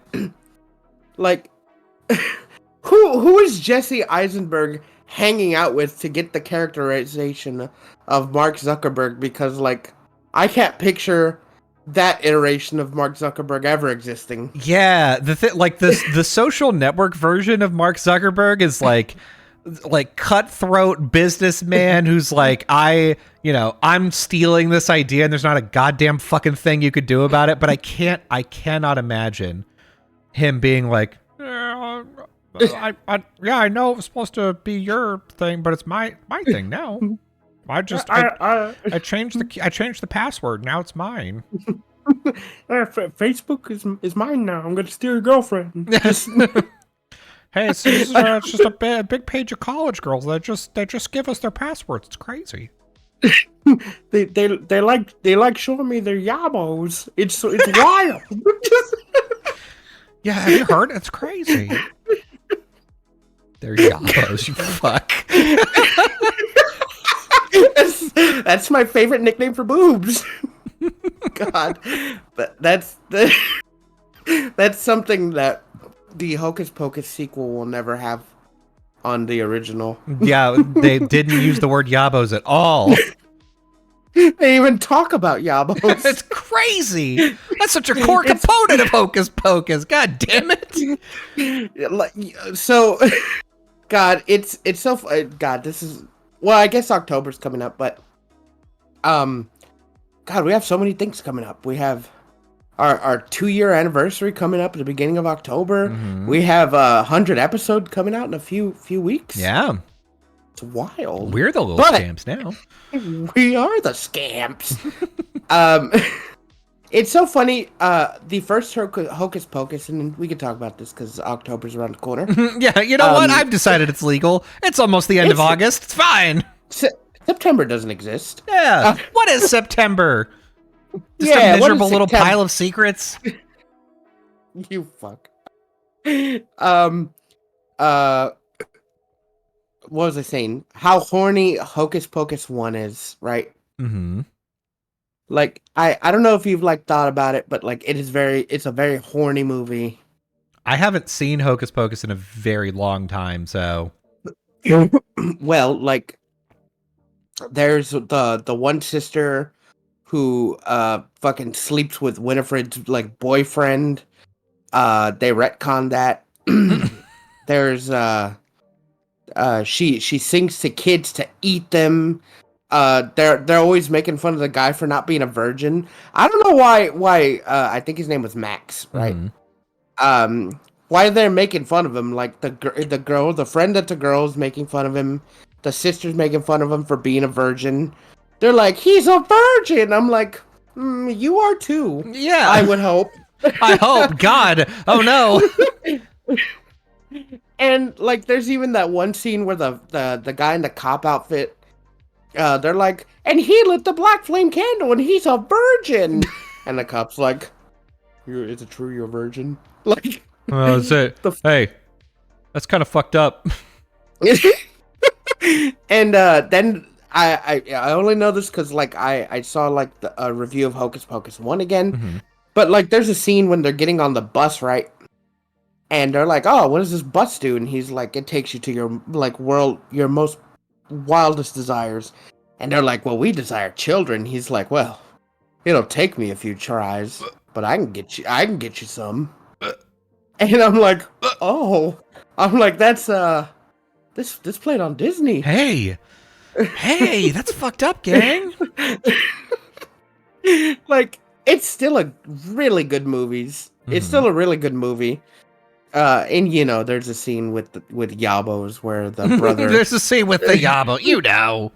Like, who is Jesse Eisenberg hanging out with to get the characterization of Mark Zuckerberg? Because, like, I can't picture that iteration of Mark Zuckerberg ever existing. Yeah, the social network version of Mark Zuckerberg is like cutthroat businessman who's like, I'm stealing this idea and there's not a goddamn fucking thing you could do about it. But I cannot imagine him being like, I know it was supposed to be your thing, but it's my thing now. I changed the password. Now it's mine. Facebook is mine now. I'm gonna steal your girlfriend. Hey, so this is just a big page of college girls that just give us their passwords. It's crazy. they like showing me their yabos. It's wild. Yeah, have you heard? It's crazy. They're yabos, you fuck. That's my favorite nickname for boobs. God, but that's something that the Hocus Pocus sequel will never have on the original. Yeah, they didn't use the word yabos at all. They even talk about yabos. It's crazy. That's such a core component of Hocus Pocus. God damn it. So, God, it's so. God, this is. Well, I guess October's coming up, but God, we have so many things coming up. We have our 2-year anniversary coming up at the beginning of October. Mhm. We have 100 episode coming out in a few weeks. Yeah. It's wild. We're the little scamps now. We are the scamps. It's so funny. The first Hocus Pocus, and we can talk about this because October's around the corner. Yeah, you know what? I've decided it's legal. It's almost the end of August. It's fine. September doesn't exist. Yeah. What is September? Just a miserable little pile of secrets. You fuck. What was I saying? How horny Hocus Pocus 1 is, right? Mm-hmm. Like, I don't know if you've like thought about it, but like it's a very horny movie. I haven't seen Hocus Pocus in a very long time, so Well, like there's the one sister who fucking sleeps with Winifred's like boyfriend. They retcon that. There's she sings to kids to eat them. They're always making fun of the guy for not being a virgin. I don't know why I think his name was Max, right? Mm-hmm. Why they're making fun of him? Like the friend that's a girl is making fun of him. The sister's making fun of him for being a virgin. They're like, he's a virgin. I'm like, you are too. Yeah, I would hope. I hope. God, oh no. And like, there's even that one scene where the guy in the cop outfit, they're like, and he lit the black flame candle, and he's a virgin. And the cop's like, is it true you're a virgin? Like, that's it. Hey, that's kind of fucked up. And then I only know this because like I saw like a review of Hocus Pocus 1 again. Mm-hmm. But like, there's a scene when they're getting on the bus, right? And they're like, oh, what does this bus do? And he's like, it takes you to your like your most wildest desires. And they're like, well, we desire children. He's like, well, it'll take me a few tries, but I can get you some. And I'm like, oh, I'm like, that's this played on Disney. Hey, that's fucked up, gang. Like, it's still a really good movie. It's still a really good movie. And you know, there's a scene with Yabos where the brother. There's a scene with the Yabo, you know.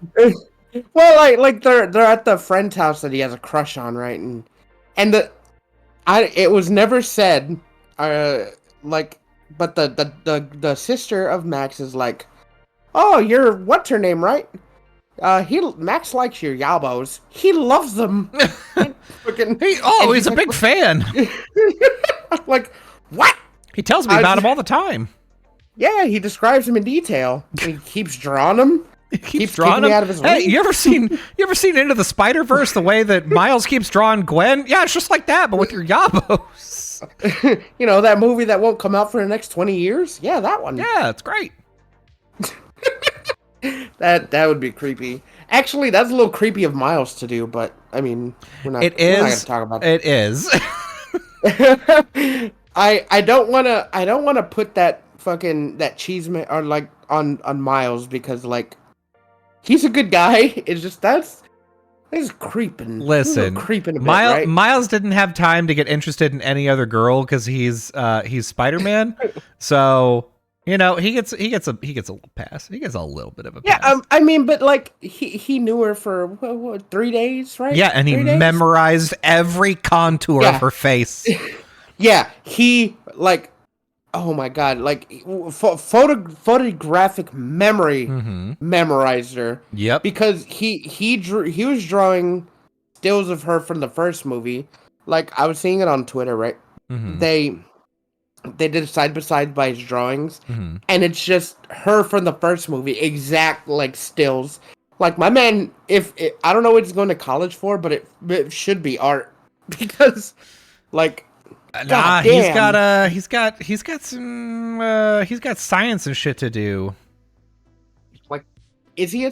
Well, like they're at the friend's house that he has a crush on, right? And it was never said, like, but the sister of Max is like, oh, you're what's her name, right? Max likes your Yabos. He loves them. He's a big fan. Like, what? He tells me about him all the time. Yeah, he describes him in detail. He keeps drawing them. He keeps drawing them out of his way. Hey, you ever seen Into the Spider-Verse, the way that Miles keeps drawing Gwen? Yeah, it's just like that, but with your Yabos. You know, that movie that won't come out for the next 20 years? Yeah, that one. Yeah, it's great. That would be creepy. Actually, that's a little creepy of Miles to do, but I mean, we're not gonna talk about that. It is. I don't wanna put that cheese or like on Miles, because like, he's a good guy. It's just that's creeping. Listen, creeping a bit, right? right? Miles didn't have time to get interested in any other girl because he's Spider-Man. So, you know, he gets a little pass. He gets a little bit of a pass. Yeah, I mean, but like, he knew her for what 3 days, right? Yeah, and he memorized every contour of her face. Yeah, he like, oh my god, like photographic memory memorized her. Yep. Because he was drawing stills of her from the first movie. Like, I was seeing it on Twitter, right? Mm-hmm. They did side by side by his drawings, and it's just her from the first movie, exact like stills. Like, my man, I don't know what he's going to college for, but it should be art, because like. Nah, he's got science and shit to do. Like, is he?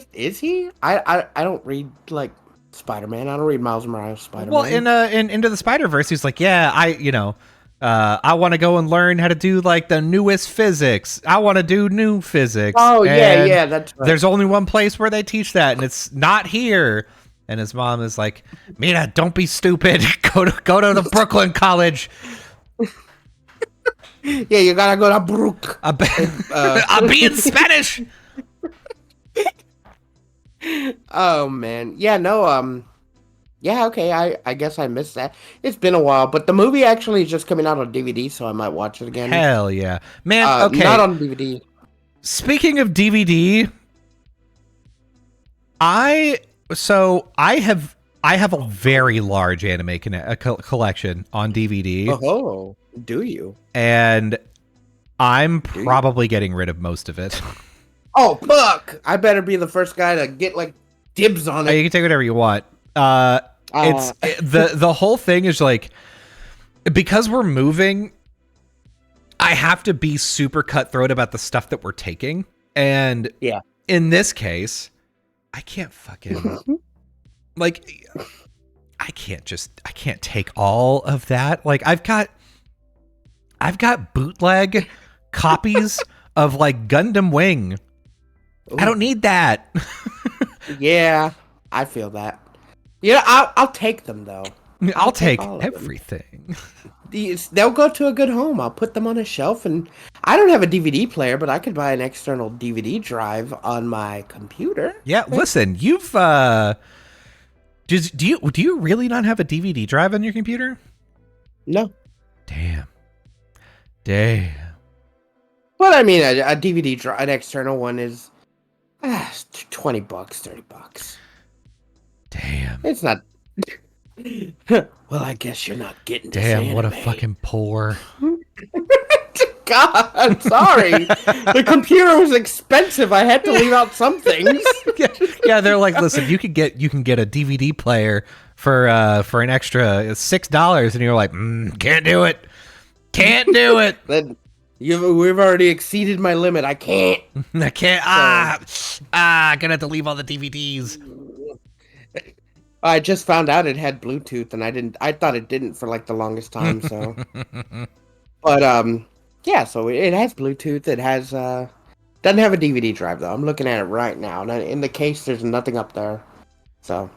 I don't read like Spider-Man. I don't read Miles Morales Spider-Man. Well, in Into the Spider-Verse, he's like, yeah, I want to go and learn how to do like the newest physics. I want to do new physics. Oh, yeah, that's right. There's only one place where they teach that, and it's not here. And his mom is like, Mina, don't be stupid. Go to the Brooklyn College. Yeah, you gotta go to Brook. I'll be in Spanish. Oh man, yeah, no, yeah, okay, I guess I missed that. It's been a while, but the movie actually is just coming out on DVD, so I might watch it again. Hell yeah, man. Okay, not on DVD. Speaking of DVD, I have a very large anime collection on DVD. Oh, do you? And I'm probably getting rid of most of it. Oh, fuck! I better be the first guy to get, like, dibs on it. You can take whatever you want. The whole thing is, like, because we're moving, I have to be super cutthroat about the stuff that we're taking. And yeah, in this case, I can't fucking... like, I can't take all of that. Like, I've got bootleg copies of, like, Gundam Wing. Ooh. I don't need that. Yeah, I feel that. Yeah, I'll take them, though. I'll take everything. They'll go to a good home. I'll put them on a shelf, and I don't have a DVD player, but I could buy an external DVD drive on my computer. Yeah, listen, you've do you really not have a DVD drive on your computer? No. Damn. Well, I mean, a DVD drive, an external one is $20, $30. Damn. It's not. Well, I guess you're not getting this Damn, anime. what a fucking poor. God, I'm sorry. The computer was expensive. I had to leave out some things. Yeah, they're like, listen, you can get a DVD player for an extra $6, and you're like, can't do it. Can't do it. We've already exceeded my limit. I can't. I can't. Gonna have to leave all the DVDs. I just found out it had Bluetooth, and I thought it didn't for like the longest time. So, but yeah. So it has Bluetooth. It has doesn't have a DVD drive though. I'm looking at it right now, and in the case, there's nothing up there. So,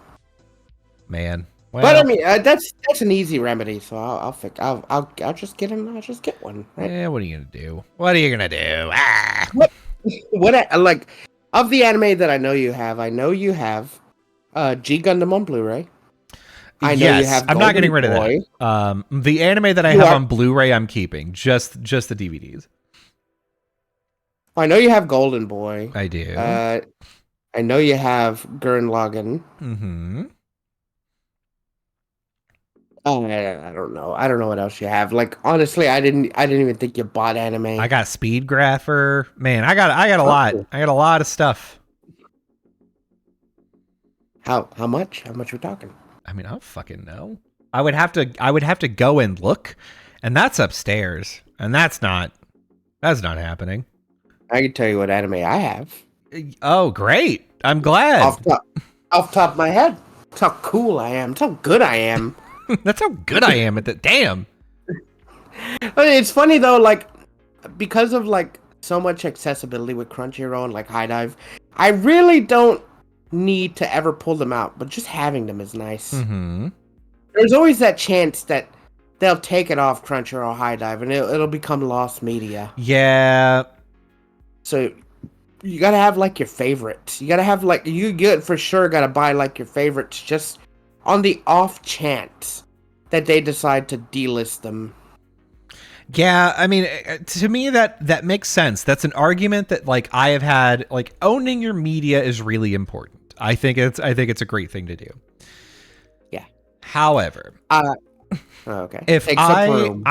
man. Well, but I mean, that's an easy remedy. So I'll fix. I'll just get him. I'll just get one. Right? Yeah. What are you gonna do? What are you gonna do? What like of the anime that I know you have? I know you have G Gundam on Blu-ray. I know you have. I'm not getting rid of that. The anime that I have on Blu-ray, I'm keeping. Just the DVDs. I know you have Golden Boy. I do. I know you have Gurren Lagann. Mm-hmm. Oh, I don't know. I don't know what else you have. Like honestly, I didn't even think you bought anime. I got Speed Grapher. Man, I got a lot. I got a lot of stuff. How much? How much we're talking? I mean, I don't fucking know. I would have to go and look, and that's upstairs, and that's not happening. I can tell you what anime I have. Oh, great! I'm glad. Off top of my head. That's how cool I am. That's how good I am. That's how good I am at that. Damn. It's funny though, like because of like so much accessibility with Crunchyroll and like High Dive, I really don't need to ever pull them out, but just having them is nice. Mm-hmm. There's always that chance that they'll take it off Crunchyroll High Dive and it'll become lost media. Yeah. So you gotta have like your favorites. You gotta have like for sure gotta buy like your favorites just on the off chance that they decide to delist them. Yeah, I mean, to me that makes sense. That's an argument that like I have had. Like owning your media is really important. I think it's a great thing to do. Yeah. However, okay. If I'm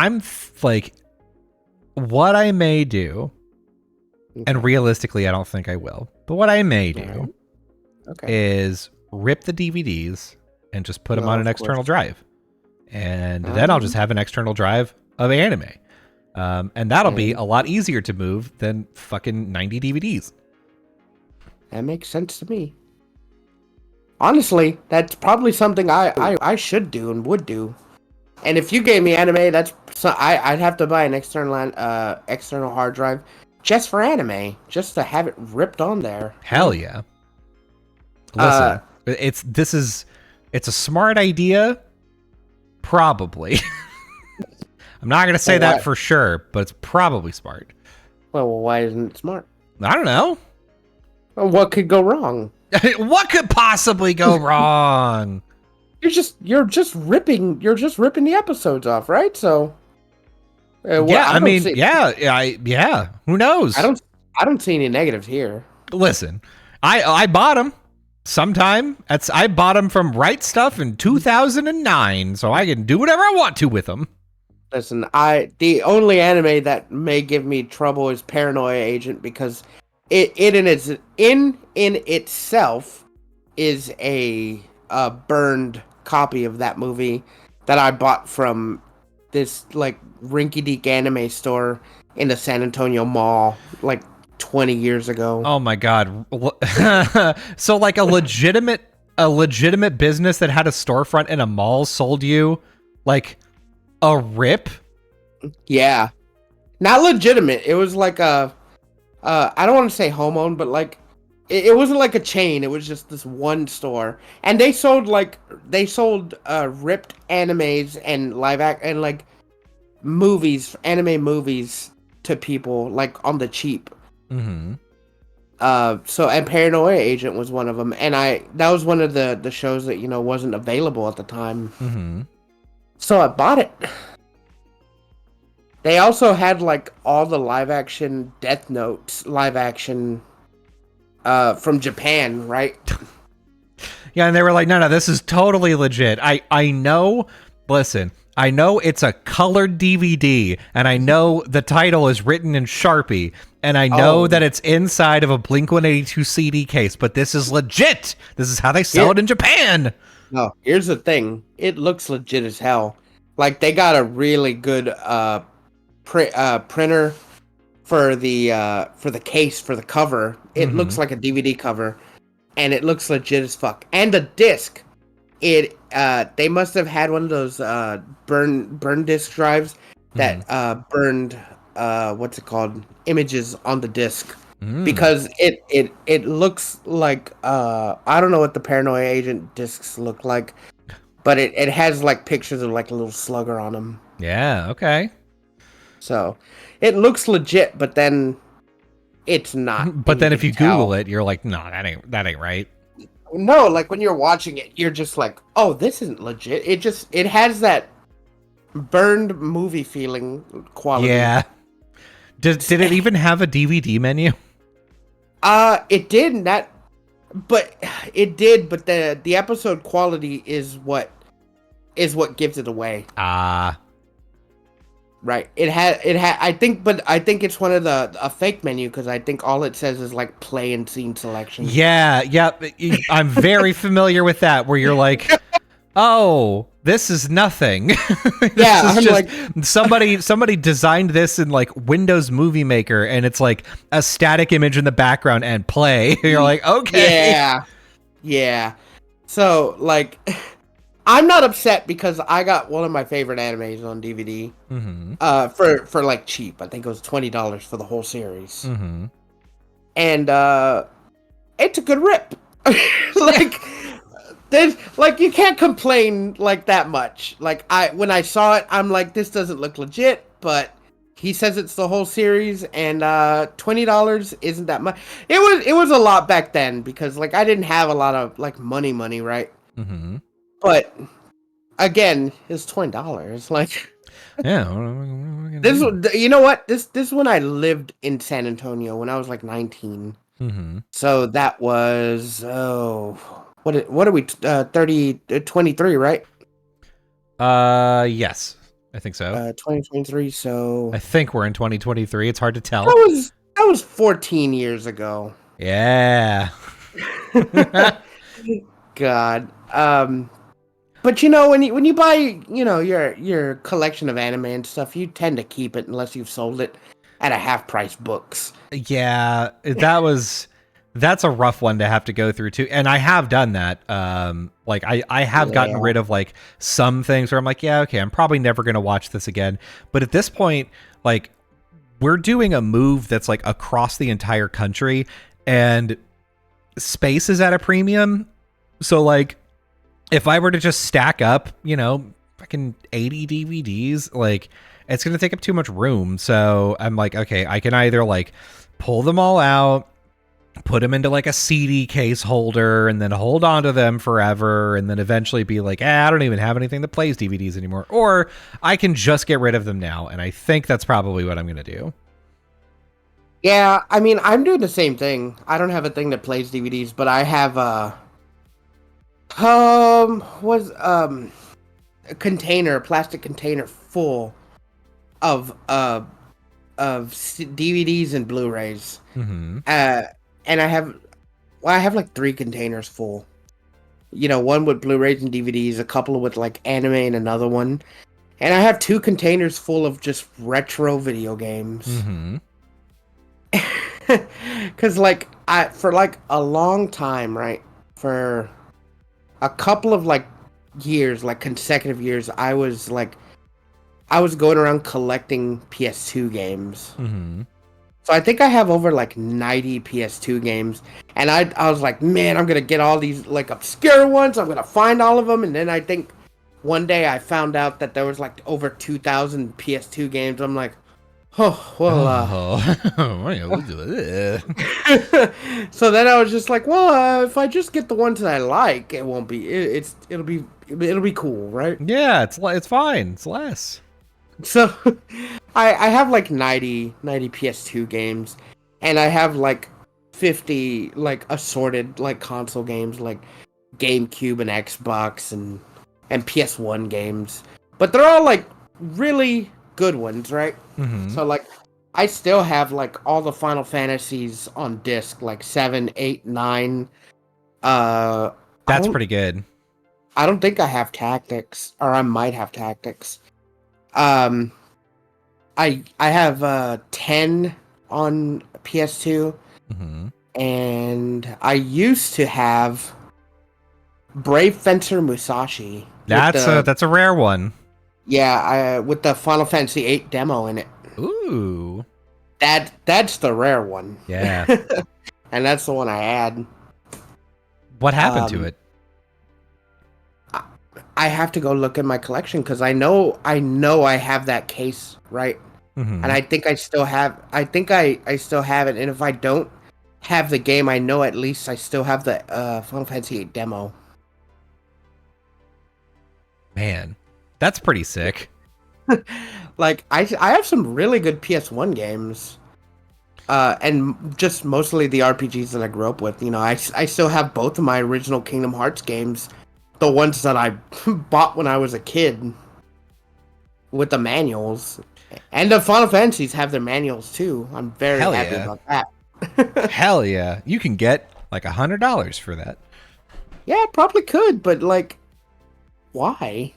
like, what I may do, and realistically, I don't think I will, but what I may do, is rip the DVDs and just put them on an external drive, and then I'll just have an external drive of anime. And that'll be a lot easier to move than fucking 90 DVDs. That makes sense to me. Honestly, that's probably something I should do and would do. And if you gave me anime, I'd have to buy an external hard drive just for anime, just to have it ripped on there. Hell yeah! Listen, this is It's a smart idea, probably. I'm not gonna say that for sure, but it's probably smart. Well, why isn't it smart? I don't know. Well, what could go wrong? What could possibly go wrong? You're just ripping the episodes off, right? So yeah. Who knows? I don't see any negatives here. Listen, I bought them sometime. I bought them from Right Stuff in 2009, so I can do whatever I want to with them. Listen, the only anime that may give me trouble is Paranoia Agent, because it in itself is a burned copy of that movie that I bought from this like rinky-dink anime store in the San Antonio Mall like 20 years ago. Oh my god. So like a legitimate business that had a storefront in a mall sold you like a rip? Yeah. Not legitimate. It was like I don't want to say home-owned, but like it wasn't like a chain. It was just this one store, and they sold ripped animes and and like anime movies to people like on the cheap. Mm-hmm. And Paranoia Agent was one of them, and that was one of the shows that wasn't available at the time. Mm-hmm. So I bought it. They also had like all the live action Death Note live action from Japan, right? Yeah, and they were like, no, this is totally legit. I know, listen, I know it's a colored DVD, and I know the title is written in Sharpie, and I know that it's inside of a Blink-182 CD case, but this is legit. This is how they sell it in Japan. No, here's the thing. It looks legit as hell. Like, they got a really good printer for the case, for the cover. It looks like a DVD cover, and it looks legit as fuck. And the disc, they must have had one of those burn disc drives that burned what's it called, images on the disc, because it looks like I don't know what the Paranoia Agent discs look like, but it has like pictures of like a little slugger on them. Yeah, okay. So it looks legit, but then it's not. But then if you Google it, you're like, no, that ain't right. No, like when you're watching it, you're just like, oh, this isn't legit. It has that burned movie feeling quality. Yeah. Did it even have a DVD menu? It did not, but it did. But the episode quality is what gives it away. Right. It had. I think it's one of a fake menu, because I think all it says is like play and scene selection. Yeah. I'm very familiar with that, where you're like, oh, this is nothing. I'm like, somebody designed this in like Windows Movie Maker, and it's like a static image in the background and play. You're like, okay. Yeah. So like, I'm not upset, because I got one of my favorite animes on DVD for like cheap. I think it was $20 for the whole series. And it's a good rip. Like you can't complain like that much. Like when I saw it, I'm like, this doesn't look legit, but he says it's the whole series, and $20 isn't that much. It was a lot back then, because like I didn't have a lot of like money, right? But again, it's $20. Like, yeah. This, you know what? This is when I lived in San Antonio when I was like 19. So that was what are we 23, right? Yes, I think so. 2023. So I think we're in 2023. It's hard to tell. That was 14 years ago. Yeah. God. But when you buy, your collection of anime and stuff, you tend to keep it unless you've sold it at a half price books. Yeah, that's a rough one to have to go through too. And I have done that. Like I have gotten rid of like some things where I'm like, yeah, okay, I'm probably never going to watch this again. But at this point, like we're doing a move that's like across the entire country, and space is at a premium. So like, if I were to just stack up, fucking 80 DVDs, like it's going to take up too much room. So I'm like, okay, I can either like pull them all out, put them into like a CD case holder, and then hold on to them forever, and then eventually be like, I don't even have anything that plays DVDs anymore. Or I can just get rid of them now. And I think that's probably what I'm going to do. Yeah, I mean, I'm doing the same thing. I don't have a thing that plays DVDs, but I have a plastic container full of DVDs and Blu-rays. Mm-hmm. And I have like 3 containers full. One with Blu-rays and DVDs, a couple with like anime, and another one. And I have 2 containers full of just retro video games. Mm-hmm. Cause for like a long time, right? For a couple of like years, like consecutive years, I was going around collecting PS2 games. Mm-hmm. So I think I have over like 90 PS2 games, and I was like, man, I'm gonna get all these like obscure ones. I'm gonna find all of them, and then I think one day I found out that there was like over 2,000 PS2 games. I'm like, oh, well, so then I was just like, well, if I just get the ones that I like, it won't be, it'll be cool, right? Yeah, it's fine. It's less. So I have like 90 PS2 games, and I have like 50 like assorted like console games, like GameCube and Xbox and PS1 games, but they're all like really good ones, right? Mm-hmm. So like I still have like all the Final Fantasies on disc, like 7, 8, 9. That's pretty good. I don't think I have Tactics, or I might have Tactics. I have 10 on PS2, mm-hmm. and I used to have Brave Fencer Musashi. That's a rare one. Yeah, with the Final Fantasy VIII demo in it. Ooh. That's the rare one. Yeah. And that's the one I had. What happened to it? I have to go look at my collection, because I know I have that case, right? Mm-hmm. And I think I still have it. And if I don't have the game, I know at least I still have the Final Fantasy VIII demo. Man, that's pretty sick. Like I have some really good PS1 games. And just mostly the RPGs that I grew up with. I still have both of my original Kingdom Hearts games, the ones that I bought when I was a kid, with the manuals. And the Final Fantasies have their manuals too. I'm very happy about that. Hell yeah. You can get like $100 for that. Yeah, I probably could, but like, why?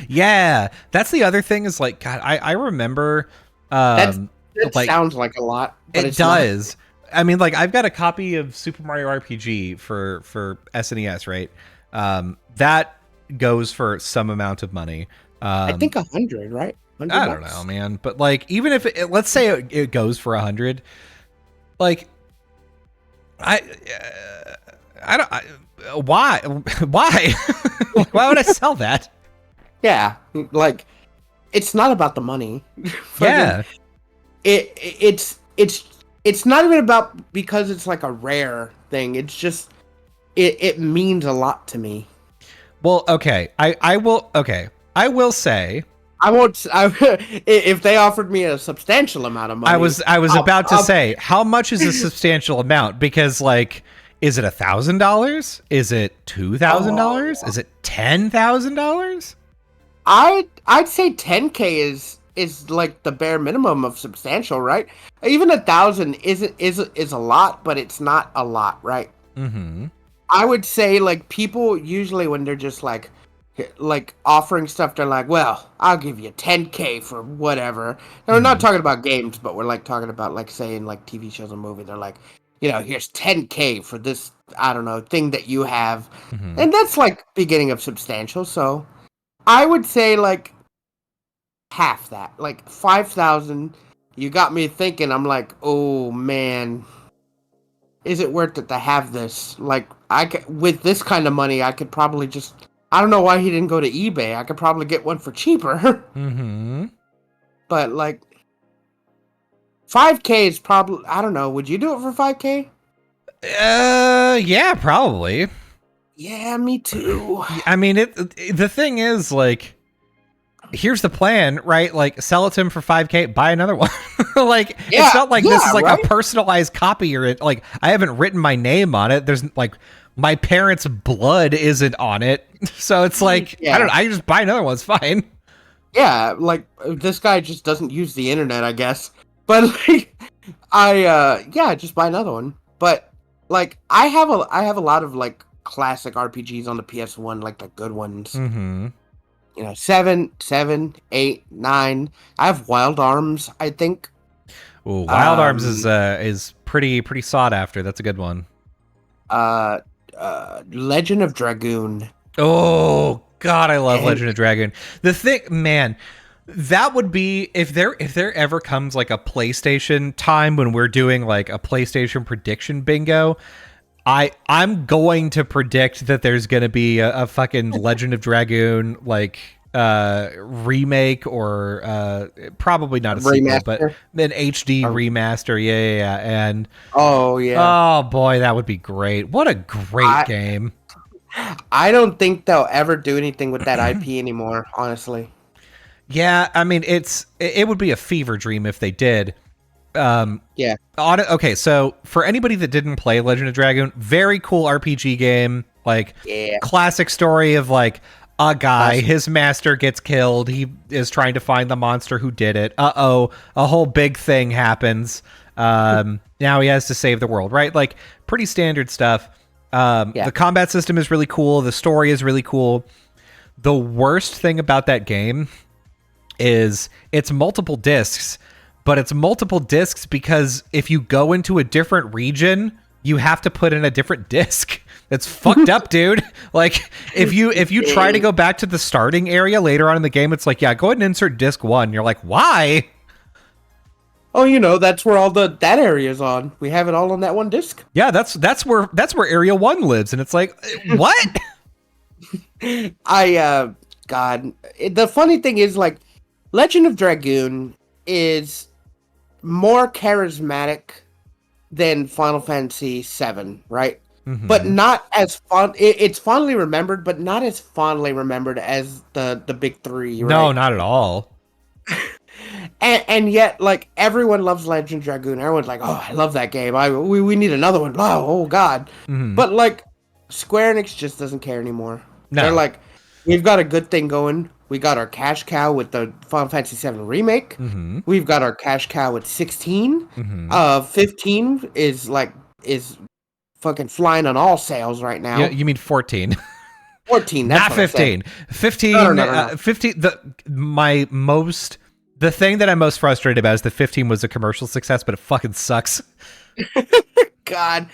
Yeah, that's the other thing is like, God, I remember... that like, sounds like a lot, but it does. Not. I mean, like, I've got a copy of Super Mario RPG for SNES, right? That goes for some amount of money. I think 100, right? 100 I don't know, man. But like, even if let's say it goes for 100, like, why? Why would I sell that? Yeah, like, it's not about the money. Yeah. It's not even about because it's like a rare thing. It's just it means a lot to me. Well, okay. I will say if they offered me a substantial amount of money. I was about to say, how much is a substantial amount? Because like, is it $1,000? Is it $2,000? Is it $10,000? I'd say 10K is like the bare minimum of substantial, right? Even 1,000 is a lot, but it's not a lot, right? Mm-hmm. I would say like people usually when they're just like offering stuff, they're like, well, I'll give you 10K for whatever. Now, we're not talking about games, but we're like talking about like saying like TV shows and movies. They're like, here's 10K for this, I don't know, thing that you have. Mm-hmm. And that's like beginning of substantial. So I would say like half that, like 5,000. You got me thinking. I'm like, oh man, is it worth it to have this? Like, with this kind of money, I could probably just I don't know why he didn't go to eBay. I could probably get one for cheaper. Mm-hmm. But like 5K is probably, I don't know. Would you do it for 5K? Yeah, probably. Yeah, me too. I mean, the thing is, like, here's the plan, right? Like, sell it to him for 5K, buy another one. Like, Yeah, it's not like this is like right? a personalized copy or like I haven't written my name on it. There's like my parents' blood isn't on it. So it's like, Yeah. I don't know, I can just buy another one. It's fine. Yeah, like this guy just doesn't use the internet, I guess. But like, I just buy another one. But like, I have a lot of like classic RPGs on the PS1, like the good ones. Mm-hmm. You know, 7, 8, 9. I have Wild Arms, I think. Ooh, Wild Arms is pretty sought after. That's a good one. Legend of Dragoon. Oh God, I love Legend of Dragoon. The thing, man, that would be if there ever comes like a PlayStation time when we're doing like a PlayStation prediction bingo. I'm going to predict that there's going to be a fucking Legend of Dragoon like remake or probably not a sequel, but an HD remaster. Yeah. And oh boy, that would be great. What a great game. I don't think they'll ever do anything with that IP anymore, honestly. Yeah, I mean it would be a fever dream if they did. Yeah. Okay, so for anybody that didn't play Legend of Dragoon, very cool RPG game. Like, classic story of like a guy, his master gets killed. He is trying to find the monster who did it. A whole big thing happens. Now he has to save the world, right? Like, pretty standard stuff. The combat system is really cool. The story is really cool. The worst thing about that game is it's multiple discs, but it's multiple discs because if you go into a different region, you have to put in a different disc. It's fucked up, dude. Like if you try to go back to the starting area later on in the game, it's like, yeah, go ahead and insert disc 1. You're like, why? Oh, you know, that's where all that area's on. We have it all on that one disc. Yeah, that's where Area 1 lives, and it's like, what? God, the funny thing is, like, Legend of Dragoon is more charismatic than Final Fantasy VII, right? Mm-hmm. But not as fun. It's fondly remembered, but not as fondly remembered as the big three. Right? No, not at all. And yet, like, everyone loves Legend of Dragoon. Everyone's like, "Oh, I love that game. We need another one." Oh God! Mm-hmm. But like, Square Enix just doesn't care anymore. No. They're like, we've got a good thing going. We got our cash cow with the Final Fantasy VII remake. Mm-hmm. We've got our cash cow with 16. Mm-hmm. 15 is fucking flying on all sales right now. Yeah, you mean 14? 14, that's not 15. 15. No. 15. The thing that I'm most frustrated about is that 15 was a commercial success, but it fucking sucks. God,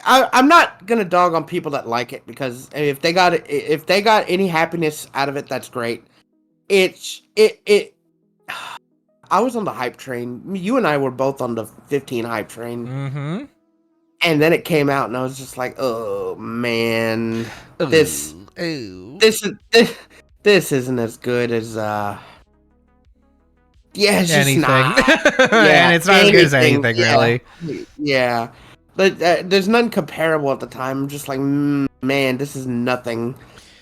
I'm not gonna dog on people that like it because if they got any happiness out of it, that's great. I was on the hype train. You and I were both on the 15 hype train. Mm-hmm. And then it came out, and I was just like, "Oh man, this isn't as good as it's anything." Just not. And it's not as good as anything, really. Yeah, but there's none comparable at the time. I'm just like, man, this is nothing.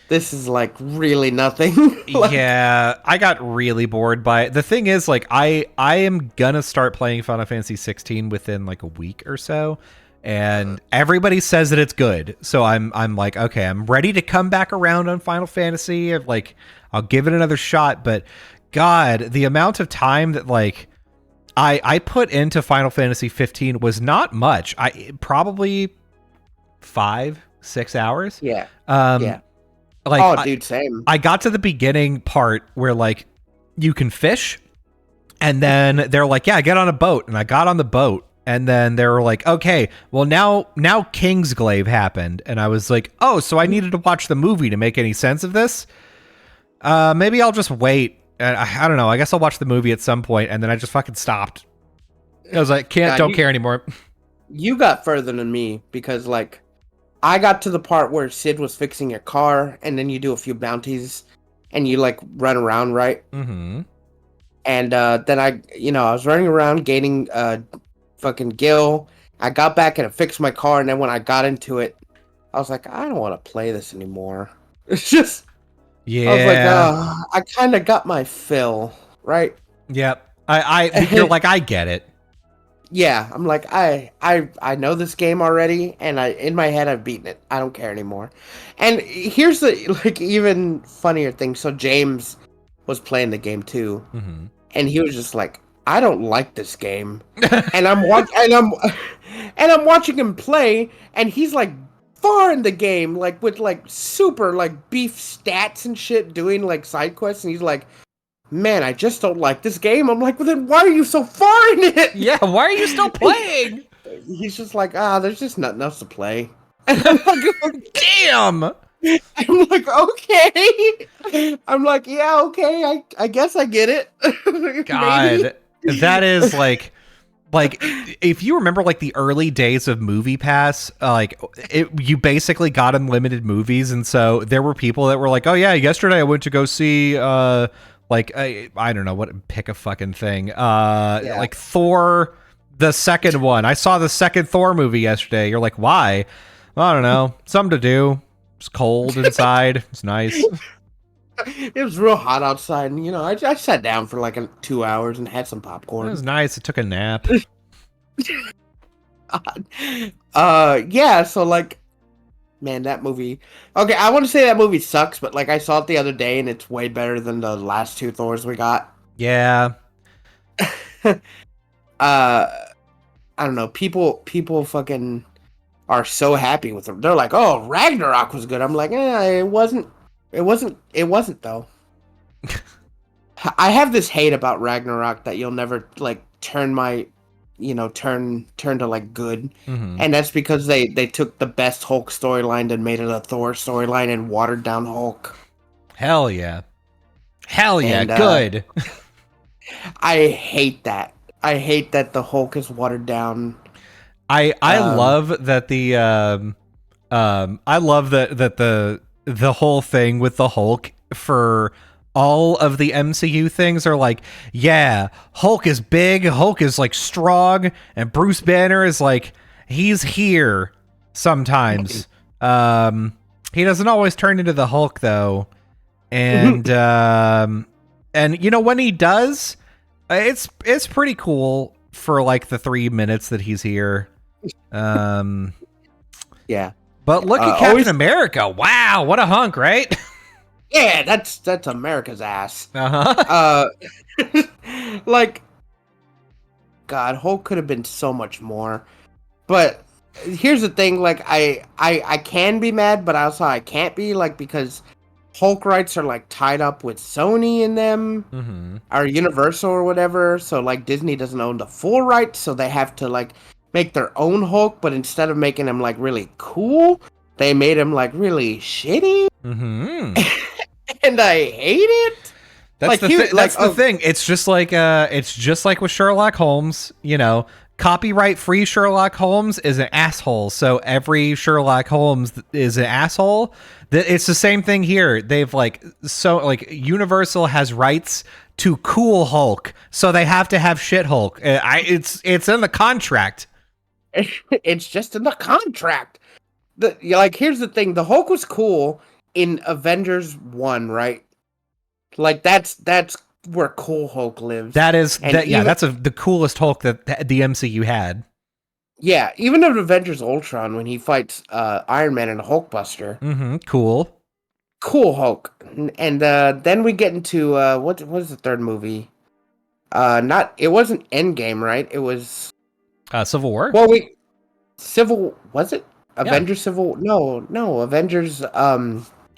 This is like really nothing. Like, yeah, I got really bored by it. The thing is, like, I am gonna start playing Final Fantasy 16 within like a week or so. And everybody says that it's good, so I'm like, okay, I'm ready to come back around on Final Fantasy. Like, I'll give it another shot. But God, the amount of time that like I put into Final Fantasy 15 was not much. I probably 5-6 hours. Yeah. Yeah. Like, oh, dude, same. I got to the beginning part where like you can fish, and then they're like, yeah, get on a boat, and I got on the boat. And then they were like, okay, well, now Kingsglaive happened. And I was like, oh, so I needed to watch the movie to make any sense of this? Maybe I'll just wait. I don't know. I guess I'll watch the movie at some point. And then I just fucking stopped. I was like, don't care anymore. You got further than me because, like, I got to the part where Sid was fixing your car, and then you do a few bounties, and you like run around, right? Mm-hmm. And then I was running around gaining fucking Gil. I got back and I fixed my car, and then when I got into it, I was like, I don't want to play this anymore. It's just, I was like, Yeah. I kind of got my fill, right? Yep. You're like, I get it. Yeah, I'm like, I know this game already, and in my head I've beaten it. I don't care anymore. And here's the like even funnier thing. So James was playing the game too, Mm-hmm. and he was just like, I don't like this game. And I'm watching him play, and he's like far in the game, like with like super like beef stats and shit, doing like side quests, and he's like, man, I just don't like this game. I'm like, well, then why are you so far in it? Yeah, why are you still playing? He's just like, there's just nothing else to play. And I'm like, damn. I'm like, okay. I'm like, yeah, okay. I guess I get it. God, that is like if you remember like the early days of Movie Pass, you basically got unlimited movies, and so there were people that were like, oh yeah, yesterday I went to go see I don't know what, pick a fucking thing. Like Thor, the second one. I saw the second Thor movie yesterday. You're like, why? I don't know. Something to do. It's cold inside. It's nice. It was real hot outside, and I sat down for like 2 hours and had some popcorn. It was nice. I took a nap. Yeah. So like, man, that movie. Okay, I want to say that movie sucks, but like I saw it the other day, and it's way better than the last 2 Thors we got. Yeah. I don't know. People fucking are so happy with them. They're like, "Oh, Ragnarok was good." I'm like, it wasn't. It wasn't though. I have this hate about Ragnarok that you'll never like turn to like good, and that's because they took the best Hulk storyline and made it a Thor storyline and watered down Hulk. Hell yeah, and, good. I hate that. I hate that the Hulk is watered down. I love that I love that the whole thing with the Hulk for all of the MCU things are like, yeah, Hulk is big, Hulk is like strong, and Bruce Banner is like, he's here sometimes. He doesn't always turn into the Hulk though. And and when he does, it's pretty cool for like the 3 minutes that he's here. Yeah. But look at Captain America. Wow, what a hunk, right? Yeah, that's America's ass. Like, God, Hulk could have been so much more. But here's the thing, like, I can be mad, but also I can't be, like, because Hulk rights are like tied up with Sony in them, or Universal or whatever. So like Disney doesn't own the full rights, so they have to like make their own Hulk. But instead of making him like really cool, they made him like really shitty. And I hate it. That's like, that's the thing. It's just like with Sherlock Holmes. Copyright-free Sherlock Holmes is an asshole. So every Sherlock Holmes is an asshole. It's the same thing here. They've Universal has rights to cool Hulk, so they have to have shit Hulk. It's in the contract. It's just in the contract. Here's the thing: the Hulk was cool in Avengers 1, right? Like that's where cool Hulk lives. That's the coolest Hulk that the MCU had. Yeah, even in Avengers Ultron when he fights Iron Man and Hulkbuster. Cool Hulk. And then we get into what is the third movie? It wasn't Endgame, right? It was Civil War. Well, was it? Avengers Civil? No, Avengers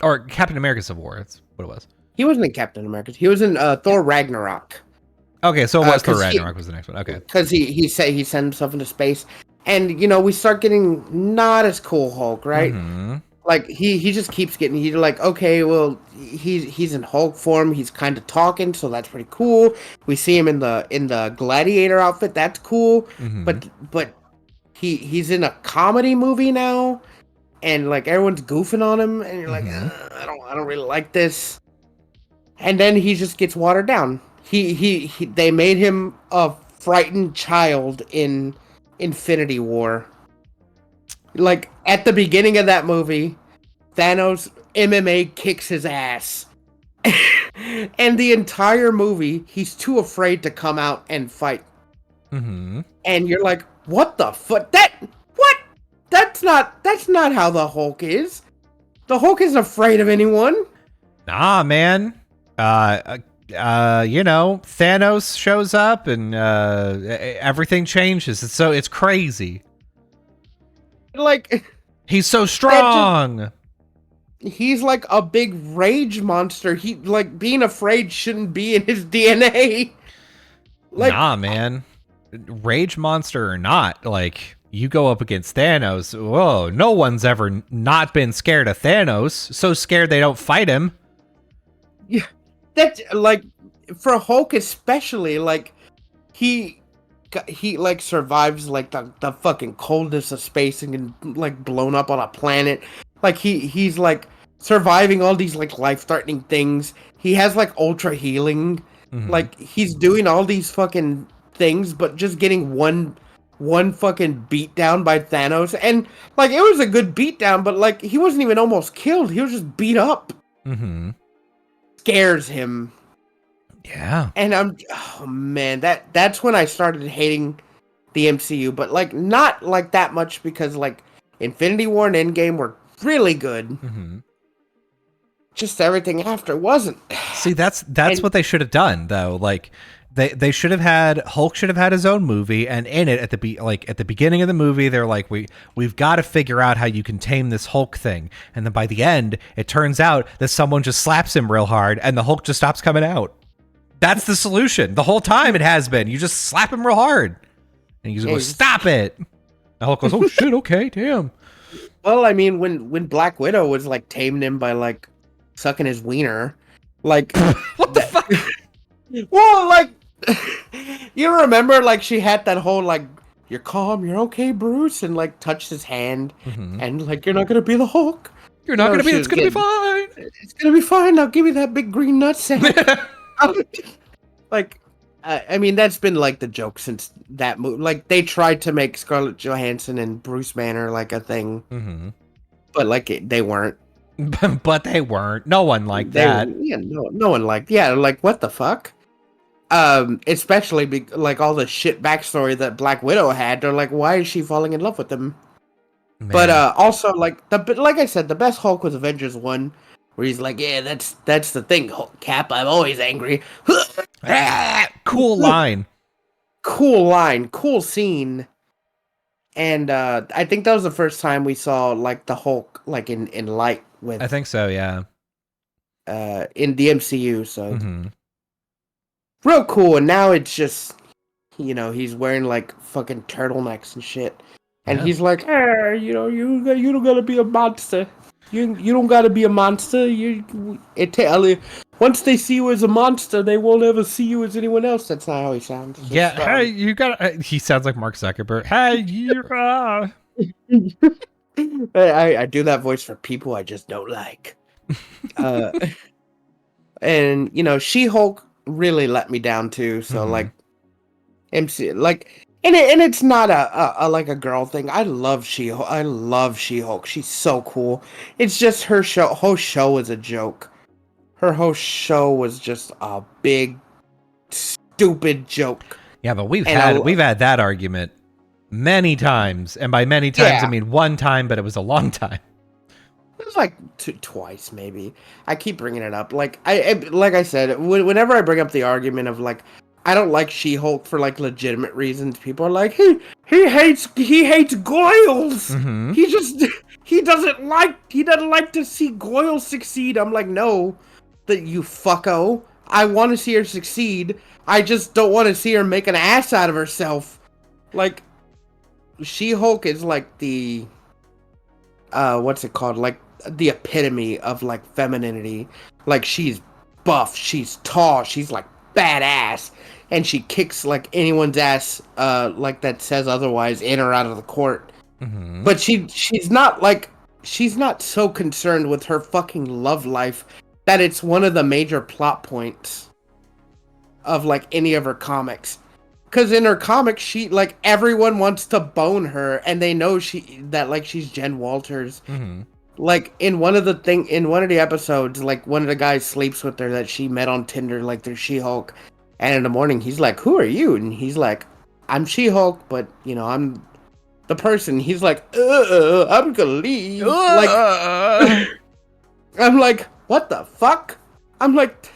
or Captain America Civil War. That's what it was. He wasn't in Captain America. He was in Thor Ragnarok. Okay, so it was Thor Ragnarok was the next one. Okay. Because he said he sent himself into space. And, we start getting not as cool Hulk, right? Like, he just keeps getting... He's like, okay, well, he's in Hulk form. He's kind of talking, so that's pretty cool. We see him in the Gladiator outfit. That's cool. But he's in a comedy movie now. and like everyone's goofing on him, and you're like, I don't really like this. And then he just gets watered down. They made him a frightened child in Infinity War. Like at the beginning of that movie, Thanos MMA kicks his ass. And the entire movie, he's too afraid to come out and fight. And you're like, what the fuck? What? That's not how the Hulk is. The Hulk isn't afraid of anyone. Nah, man. Thanos shows up and everything changes. It's crazy. Like, he's so strong. He's like a big rage monster. He like being afraid shouldn't be in his DNA. Like, nah, man. Rage monster or not, like you go up against Thanos. Whoa, no one's ever not been scared of Thanos. So scared they don't fight him. Yeah, that's like for Hulk especially. Like he like survives like the fucking coldness of space and can like blown up on a planet. Like he's like surviving all these like life-threatening things. He has like ultra healing. Like he's doing all these fucking things, but just getting one fucking beat down by Thanos. And like it was a good beat down, but like he wasn't even almost killed. He was just beat up. Scares him. Yeah. And oh man, that's when I started hating the MCU, but like not like that much because like Infinity War and Endgame were really good. Just everything after wasn't. See, that's what they should have done though. Like they should have had Hulk should have had his own movie, and in it at the beginning of the movie they're like we've got to figure out how you can tame this Hulk thing, and then by the end it turns out that someone just slaps him real hard and the Hulk just stops coming out. That's the solution. The whole time it has been. You just slap him real hard and you just go, stop it. The Hulk goes, oh shit, okay, damn. Well, I mean, when Black Widow was like taming him by like sucking his wiener, like what the fuck? Well, like you remember, like she had that whole like you're calm, you're okay, Bruce, and like touched his hand, and like you're not gonna be the Hulk. You're not gonna be. It's gonna be fine. It's gonna be fine. Now give me that big green nutsack. Like, I mean, that's been like the joke since that movie. Like they tried to make Scarlett Johansson and Bruce Banner like a thing, but like they weren't. But they weren't. No one liked that. Yeah, no one liked. Yeah, like what the fuck? Especially like all the shit backstory that Black Widow had. They're like, why is she falling in love with him? Man. But also like like I said, the best Hulk was Avengers 1, where he's like, yeah, that's the thing, Hulk Cap. I'm always angry. Cool line. Cool scene. And I think that was the first time we saw like the Hulk like in light with. I think so, yeah. In the MCU, so real cool. And now it's just, he's wearing like fucking turtlenecks and shit, and he's like, you don't gotta be a monster. You don't gotta be a monster. Once they see you as a monster, they won't ever see you as anyone else. That's not how he sounds. Yeah, hey, you got. He sounds like Mark Zuckerberg. Hey, you're. I do that voice for people I just don't like. And She-Hulk really let me down too. So like, MC like, and it's not a like a girl thing. I love She-Hulk. I love She-Hulk. She's so cool. It's just her whole show is a joke. Her whole show was just a big, stupid joke. Yeah, but we've had that argument many times, and by many times I mean one time, but it was a long time. It was like twice, maybe. I keep bringing it up. Like I said, whenever I bring up the argument of like, I don't like She-Hulk for like legitimate reasons, people are like, he hates Goyles. He doesn't like to see Goyles succeed. I'm like, no, that you fucko. I want to see her succeed. I just don't want to see her make an ass out of herself. Like, She-Hulk is like the what's it called? Like the epitome of like femininity. Like she's buff, she's tall, she's like badass, and she kicks like anyone's ass like that says otherwise in or out of the court. But she's not like she's not so concerned with her fucking love life that it's one of the major plot points of like any of her comics. Because in her comics, she like everyone wants to bone her, and they know she's Jen Walters. Mm-hmm. Like in one of the episodes, like one of the guys sleeps with her that she met on Tinder, like they're She-Hulk. And in the morning, he's like, "Who are you?" And he's like, "I'm She-Hulk, but you know, I'm the person." He's like, I'm gonna leave." Like, I'm like, what the fuck? I'm like,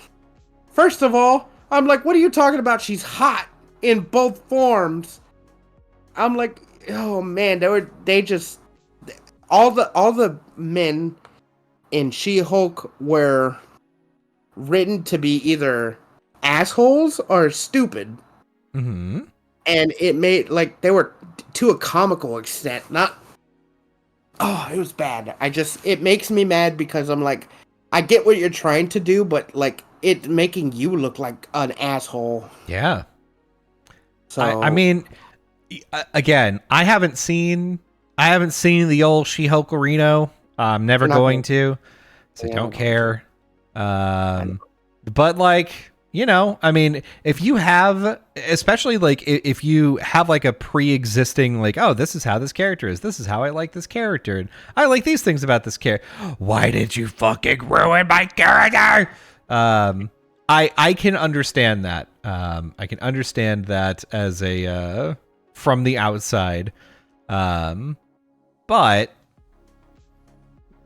first of all, I'm like, what are you talking about? She's hot in both forms. I'm like, oh man, all the men in She-Hulk were written to be either assholes or stupid. Mm-hmm. And it made, like, they were to a comical extent. Not, oh, it was bad. It makes me mad because I'm like, I get what you're trying to do, but, like, it's making you look like an asshole. Yeah. So, I mean, again, I haven't seen the old She-Hulk Reno. I'm never going to, so I don't care. But like, you know, I mean, if you have, especially like if you have like a pre-existing, like, oh, this is how this character is, this is how I like this character, and I like these things about this character. Why did you fucking ruin my character? I can understand that. I can understand that as a from the outside. But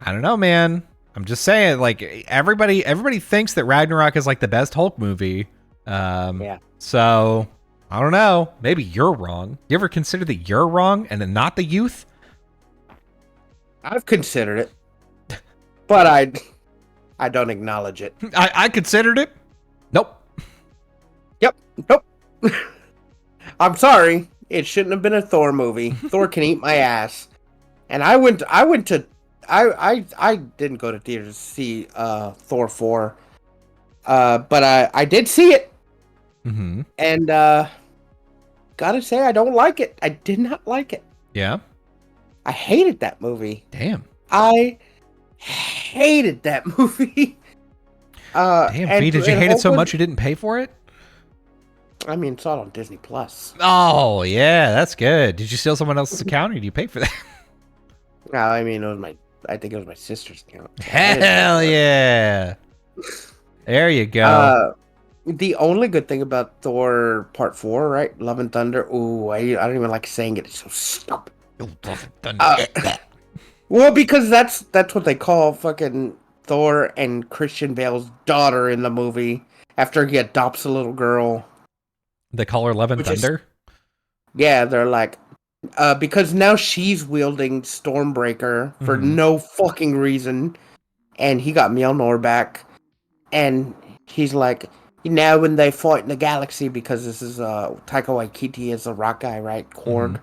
I don't know, man. I'm just saying, like, everybody thinks that Ragnarok is like the best Hulk movie. yeah. So I don't know. Maybe you're wrong. You ever consider that you're wrong and then not the youth? I've considered it, but I don't acknowledge it. I considered it. Nope. Yep. Nope. I'm sorry. It shouldn't have been a Thor movie. Thor can eat my ass. And I didn't go to theaters to see Thor 4. But I did see it. Mm-hmm. And gotta say, I don't like it. I did not like it. Yeah. I hated that movie. Damn. I hated that movie. Damn, V, did you hate it so much you didn't pay for it? I mean, saw it on Disney Plus. Oh, yeah, that's good. Did you steal someone else's account or did you pay for that? No, I mean, I think it was my sister's account. Hell yeah. There you go. The only good thing about Thor Part 4, right? Love and Thunder. Ooh, I don't even like saying it. It's so stupid. Well, because that's what they call fucking Thor and Christian Bale's daughter in the movie after he adopts a little girl. They call her Love and Thunder? Yeah, they're like, because now she's wielding Stormbreaker for no fucking reason, and he got Mjolnir back, and he's like, now when they fight in the galaxy, because this is Taika Waititi is a rock guy, right? Korg.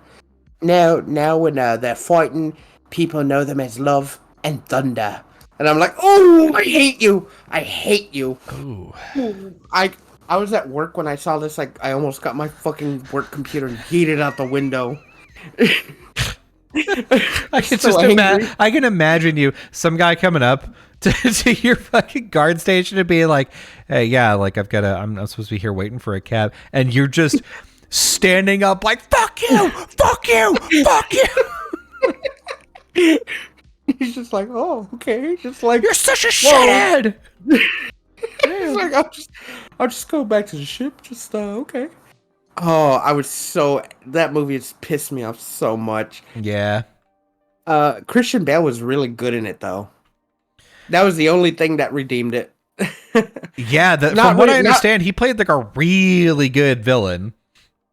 Now when they're fighting, people know them as Love and Thunder. And I'm like, oh, I hate you. I hate you. Ooh. I was at work when I saw this. Like, I almost got my fucking work computer and yeeted out the window. I can imagine you, some guy coming up to your fucking guard station and being like, hey, yeah, like I'm supposed to be here waiting for a cab, and you're just standing up like, fuck you, fuck you, fuck you. He's just like, oh, okay. Just like, you're such a shithead. He's like, I'll just go back to the ship. Just okay. Oh, that movie has pissed me off so much. Yeah. Christian Bale was really good in it though. That was the only thing that redeemed it. Yeah, from what I understand, he played like a really good villain.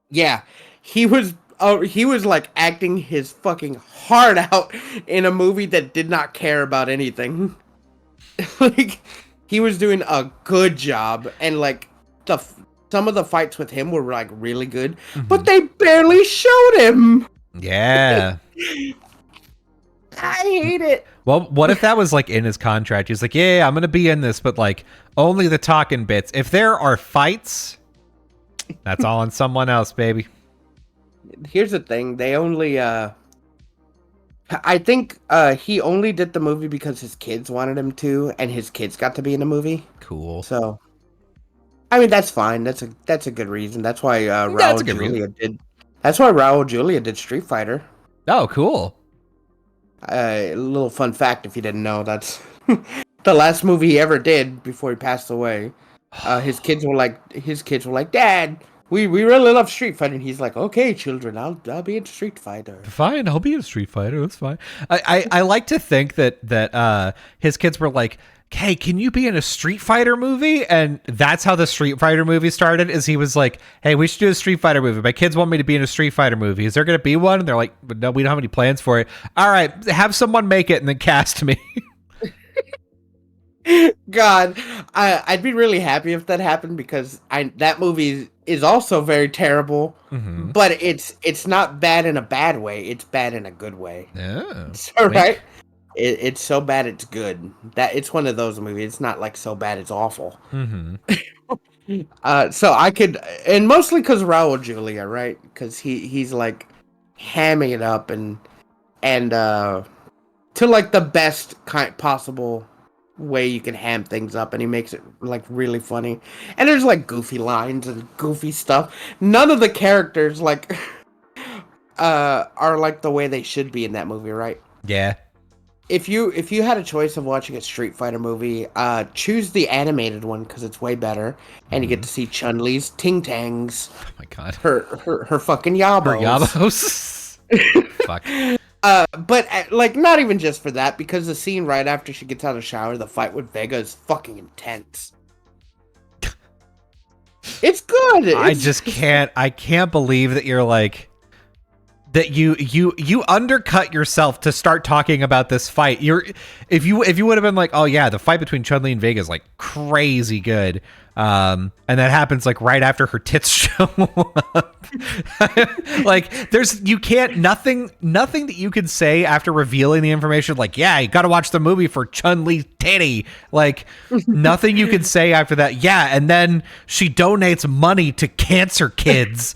Yeah, he was like acting his fucking heart out in a movie that did not care about anything. Like, he was doing a good job, and like some of the fights with him were like really good, but they barely showed him. Yeah. I hate it. Well, what if that was like in his contract? He's like, yeah, I'm going to be in this, but like only the talking bits. If there are fights, that's all on someone else, baby. Here's the thing. They only I think he only did the movie because his kids wanted him to, and his kids got to be in the movie. Cool. So, I mean, that's fine. That's a good reason. That's why Yeah, that's a Raul good reason. Julia did. That's why Raul Julia did Street Fighter. Oh, cool. A little fun fact, if you didn't know, that's the last movie he ever did before he passed away. His kids were like, Dad, we really love Street Fighter. And he's like, okay, children, I'll be in Street Fighter. Fine, I'll be in Street Fighter. That's fine. I like to think that his kids were like, hey, can you be in a Street Fighter movie? And that's how the Street Fighter movie started, is he was like, hey, we should do a Street Fighter movie. My kids want me to be in a Street Fighter movie. Is there going to be one? And they're like, no, we don't have any plans for it. All right, have someone make it and then cast me. God, I'd be really happy if that happened, because that movie is also very terrible, Mm-hmm. but it's not bad in a bad way. It's bad in a good way. Yeah. So, right? It's so bad it's good. That it's one of those movies. It's not like so bad it's awful. Mm-hmm. So I could, and mostly because Raul Julia, right? Because he's like hamming it up and to like the best possible way you can ham things up, and he makes it like really funny. And there's like goofy lines and goofy stuff. None of the characters like are like the way they should be in that movie, right? Yeah. If you had a choice of watching a Street Fighter movie, choose the animated one because it's way better, and you get to see Chun-Li's Ting Tangs. Oh my god. Her fucking Yabos. Her Yabos. Fuck. But like not even just for that, because the scene right after she gets out of the shower, the fight with Vega is fucking intense. It's good. I can't believe that you're like, that you undercut yourself to start talking about this fight. If you would have been like, oh yeah, the fight between Chun-Li and Vega is like crazy good, and that happens like right after her tits show up. Like nothing that you can say after revealing the information, like, yeah, you gotta watch the movie for Chun-Li's titty. Like nothing you can say after that. Yeah, and then she donates money to cancer kids.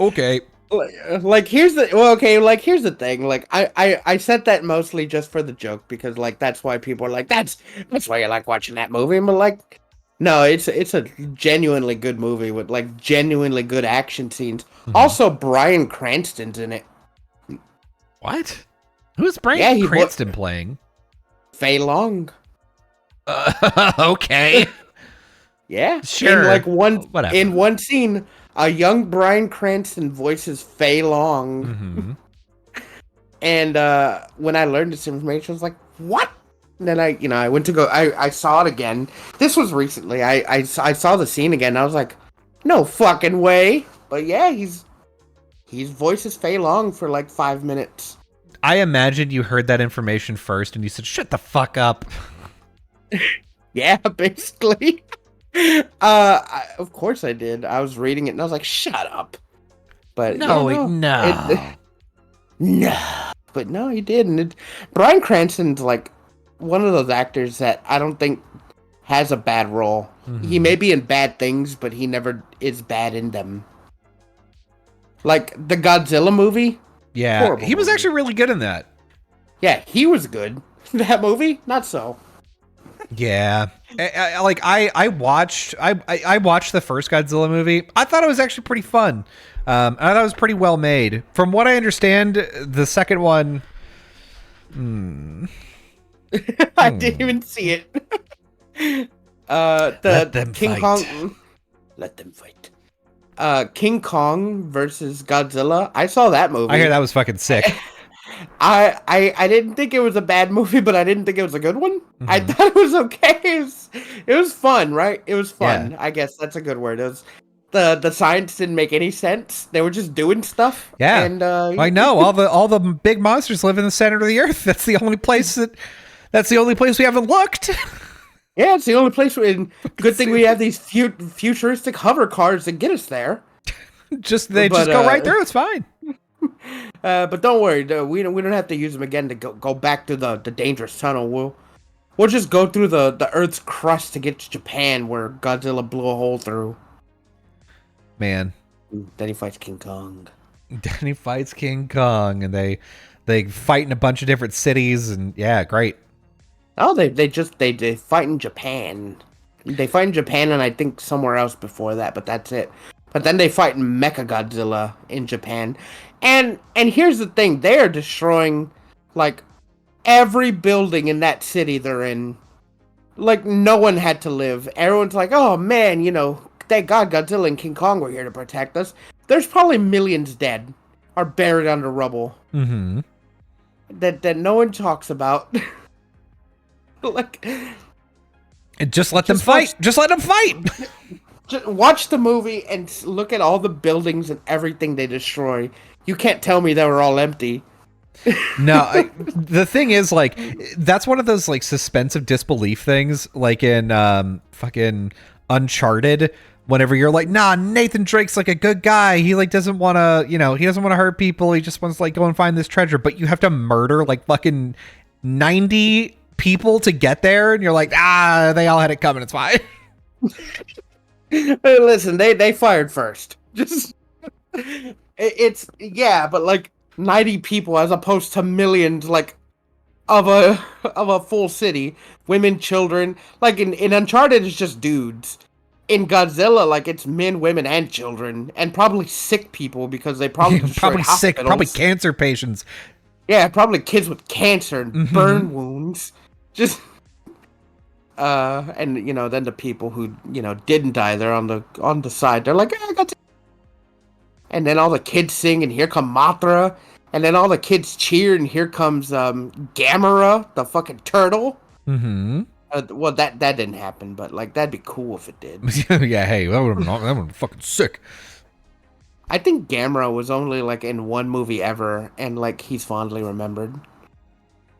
Okay. Like here's the thing. Like I said that mostly just for the joke, because like that's why people are like, that's why you like watching that movie. But like, no, it's a genuinely good movie with like genuinely good action scenes. Mm-hmm. Also, Bryan Cranston's in it. What? Who's Bryan Cranston playing? Fei Long. Okay. Yeah. Sure. In one scene, a young Bryan Cranston voices Fei Long. Mm-hmm. And when I learned this information, I was like, what? And then I went to go, I saw it again. This was recently. I saw the scene again. And I was like, no fucking way. But yeah, he's voices Fei Long for like 5 minutes. I imagine you heard that information first and you said, shut the fuck up. Yeah, basically. Of course I did. I was reading it and I was like, shut up. But no. But no, he didn't. Bryan Cranston's like one of those actors that I don't think has a bad role. Mm-hmm. He may be in bad things, but he never is bad in them. Like the Godzilla movie. Yeah, he was actually really good in that. Yeah, he was good. That movie, not so. Yeah, I watched the first Godzilla movie. I thought it was actually pretty fun. I thought it was pretty well made. From what I understand, the second one, I didn't even see it. Let them King fight. Kong. Let them fight. King Kong versus Godzilla. I saw that movie. I hear that was fucking sick. I didn't think it was a bad movie, but I didn't think it was a good one. Mm-hmm. I thought it was okay. It was fun, right? It was fun. Yeah. I guess that's a good word. It was, the science didn't make any sense. They were just doing stuff. Yeah, and I know all the big monsters live in the center of the earth. That's the only place we haven't looked. Yeah, it's the only place. Good thing we have these futuristic hover cars that get us there. Just go right through. It's fine. But don't worry, we don't have to use them again to go back to the dangerous tunnel. We'll just go through the Earth's crust to get to Japan, where Godzilla blew a hole through. Man. Then he fights King Kong. Then he fights King Kong, and they fight in a bunch of different cities, and yeah, great. Oh, they fight in Japan. They fight in Japan, and I think somewhere else before that, but that's it. But then they fight in Mechagodzilla in Japan, and here's the thing: they are destroying like every building in that city they're in. Like no one had to live. Everyone's like, oh man, thank God Godzilla and King Kong were here to protect us. There's probably millions dead or buried under rubble. Mm-hmm. That no one talks about. Like, and just let them fight. Just let them fight. Just watch the movie and look at all the buildings and everything they destroy. You can't tell me they were all empty. No, the thing is, like, that's one of those like suspense of disbelief things, like in fucking Uncharted. Whenever you're like, nah, Nathan Drake's like a good guy. He like doesn't want to, he doesn't want to hurt people. He just wants to like go and find this treasure. But you have to murder like fucking 90 people to get there, and you're like, they all had it coming. It's fine. Listen, they fired first. Just but like 90 people as opposed to millions, like of a full city, women, children. Like in Uncharted, it's just dudes. In Godzilla, like it's men, women, and children, and probably sick people because they probably probably sick, probably cancer patients. Yeah, probably kids with cancer and burn wounds. Just and then the people who didn't die, they're on the side. They're like, I got to. And then all the kids sing, and here come Mothra, and then all the kids cheer, and here comes Gamera, the fucking turtle. Mm-hmm. Well, that didn't happen, but like that'd be cool if it did. Yeah, hey, that would have been fucking sick. I think Gamera was only like in one movie ever, and like he's fondly remembered.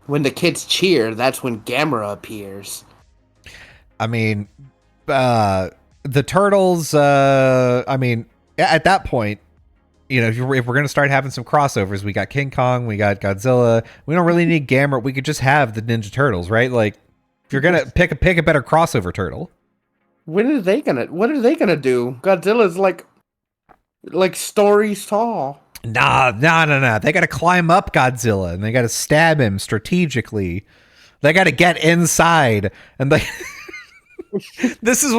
When the kids cheer, that's when Gamera appears. I mean, the turtles. I mean, at that point, if we're gonna start having some crossovers, we got King Kong, we got Godzilla. We don't really need Gamera. We could just have the Ninja Turtles, right? Like. If you're gonna pick a better crossover turtle, what are they gonna do? Godzilla's like stories tall. Nah. They gotta climb up Godzilla and they gotta stab him strategically. They gotta get inside and they. This is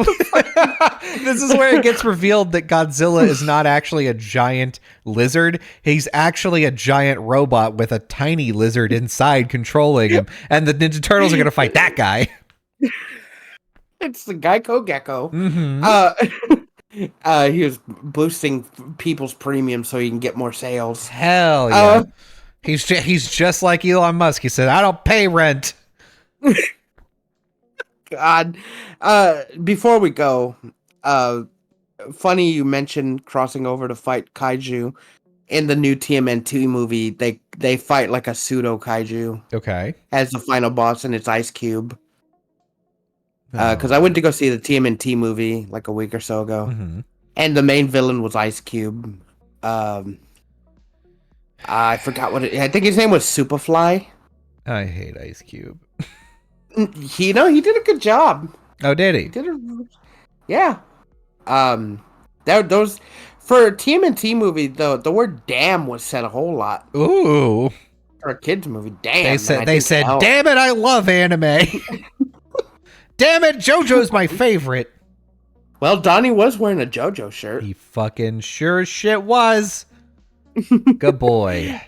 where it gets revealed that Godzilla is not actually a giant lizard. He's actually a giant robot with a tiny lizard inside controlling him. And the Ninja Turtles are going to fight that guy. It's the Geico Gecko. Mm-hmm. He was boosting people's premium so he can get more sales. Hell yeah. He's just like Elon Musk. He said, I don't pay rent. God. Before we go, funny you mentioned crossing over to fight kaiju. In the new TMNT movie, they fight like a pseudo kaiju. Okay. As the final boss, and it's Ice Cube. Because I went to go see the TMNT movie like a week or so ago, and the main villain was Ice Cube. I forgot I think his name was Superfly. I hate Ice Cube. He did a good job. Oh, did he? Yeah. Those for a TMNT movie, the word "damn" was said a whole lot. Ooh. For a kids movie, damn. They said, "Damn it, I love anime." Damn it, JoJo's my favorite. Well, Donnie was wearing a JoJo shirt. He fucking sure as shit was. Good boy.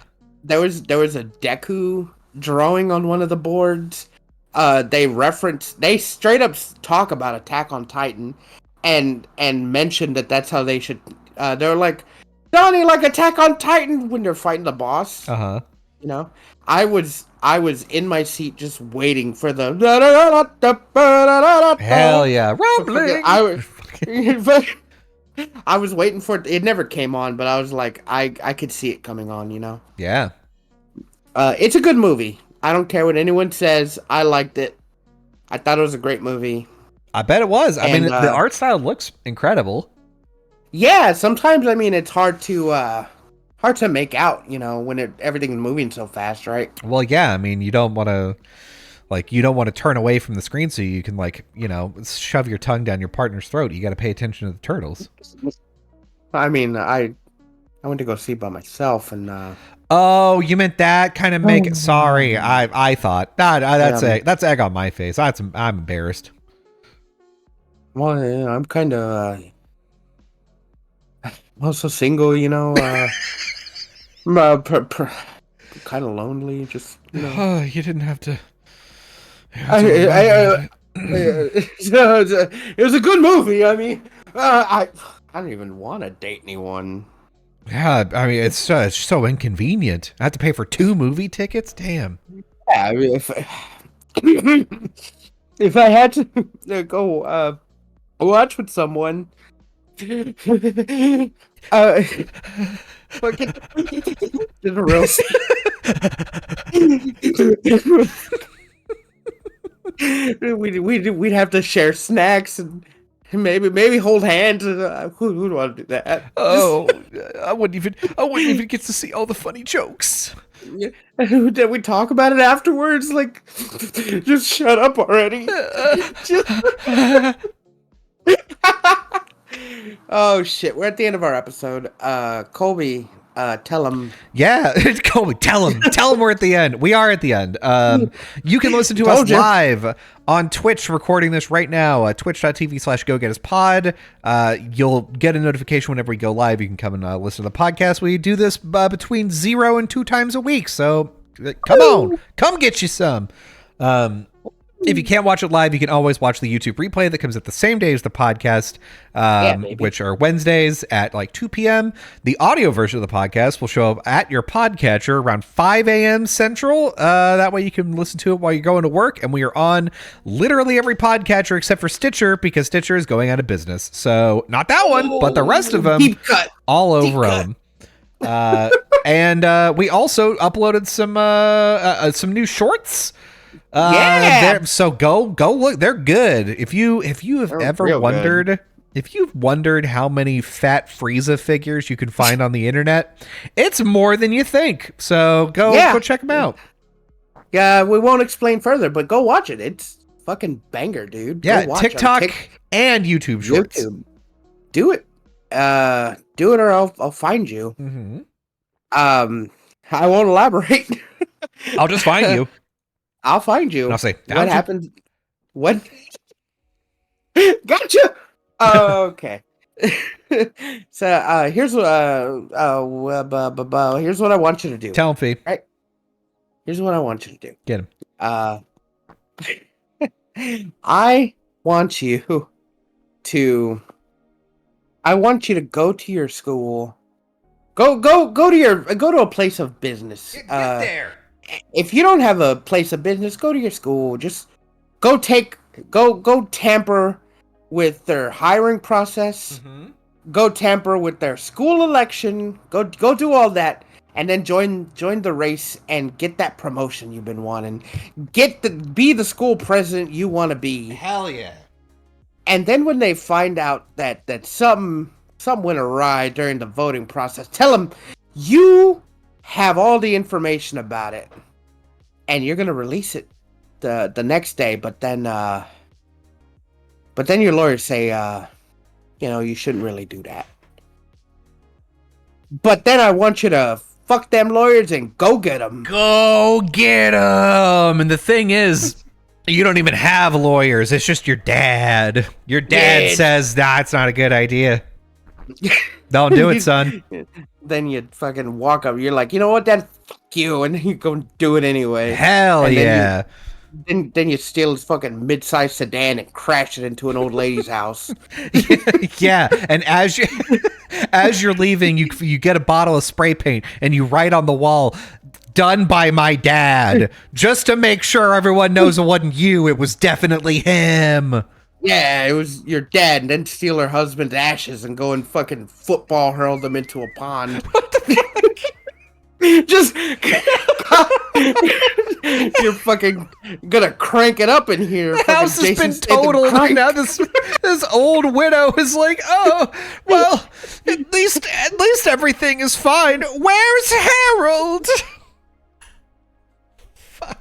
There was a Deku drawing on one of the boards. They straight up talk about Attack on Titan and mention that's how they should, they're like, Donnie, like Attack on Titan when they're fighting the boss. Uh-huh. I was in my seat just waiting for the hell yeah, rumbling. I was waiting for it. It never came on, but I was like, I could see it coming on, Yeah. It's a good movie. I don't care what anyone says. I liked it. I thought it was a great movie. I bet it was. I mean, the art style looks incredible. Yeah, sometimes it's hard to make out, when everything's moving so fast, right? Well, yeah. I mean, you don't want to turn away from the screen so you can shove your tongue down your partner's throat. You got to pay attention to the turtles. I mean, I I went to go see by myself, and Oh, you meant that kind of make it. Sorry, I thought that's egg on my face. I'm embarrassed. well, yeah, I'm kind of also single, you know. I'm kind of lonely, just you know. Oh, you didn't have to. It was a good movie. I mean, I don't even want to date anyone. Yeah, I mean it's so inconvenient. I have to pay for 2 movie tickets. Damn. Yeah, I mean, if I had to go watch with someone, fucking did a real. We'd have to share snacks and maybe hold hands. And, who'd want to do that? Oh, I wouldn't even get to see all the funny jokes. Did we talk about it afterwards? Like, just shut up already. Oh shit, we're at the end of our episode. Colby, tell him. Yeah, Colby, tell him we're at the end. We are at the end. You can listen to us live on Twitch, recording this right now, twitch.tv/GoGettasPod. You'll get a notification whenever we go live. You can come and listen to the podcast. We do this between 0 and 2 times a week, so come on, come get you some. If you can't watch it live, you can always watch the YouTube replay that comes at the same day as the podcast, which are Wednesdays at like 2 p.m. The audio version of the podcast will show up at your podcatcher around 5 a.m. Central. That way you can listen to it while you're going to work. And we are on literally every podcatcher except for Stitcher, because Stitcher is going out of business. So not that one, but the rest of them, all over them. And we also uploaded some new shorts. So go look. They're good. If you have ever wondered, good. If you've wondered how many fat Frieza figures you can find on the internet, it's more than you think. So go check them out. Yeah, we won't explain further, but go watch it. It's fucking banger, dude. Yeah, TikTok and YouTube shorts. Do it. Do it, or I'll find you. Mm-hmm. I won't elaborate. I'll just find you. I'll find you. And I'll say, what happened? What? Gotcha. Okay. So here's what I want you to do. Tell him, Fee. Right. Here's what I want you to do. Get him. I want you to go to your school. Go to a place of business. Get there. If you don't have a place of business, go to your school. Just go tamper with their hiring process. Mm-hmm. Go tamper with their school election. Go do all that, and then join the race and get that promotion you've been wanting. Be the school president you want to be. Hell yeah! And then when they find out that something went awry during the voting process, tell them you have all the information about it, and you're gonna release it the next day. But then your lawyers say, you shouldn't really do that. But then I want you to fuck them lawyers and go get them. Go get them. And the thing is, you don't even have lawyers. It's just your dad. Your dad says, nah, it's not a good idea. Don't do it, son. Then you fucking walk up. You're like, you know what, Dad? Fuck you, and you go do it anyway. Hell yeah. Then you steal his fucking mid-sized sedan and crash it into an old lady's house. Yeah, and as you're leaving, you get a bottle of spray paint and you write on the wall, "Done by my dad," just to make sure everyone knows it wasn't you. It was definitely him. Yeah, it was your dad, and then steal her husband's ashes and go and fucking football hurl them into a pond. What the fuck? Just you're fucking gonna crank it up in here. The house has been totaled. Now this old widow is like, oh well, at least everything is fine. Where's Harold?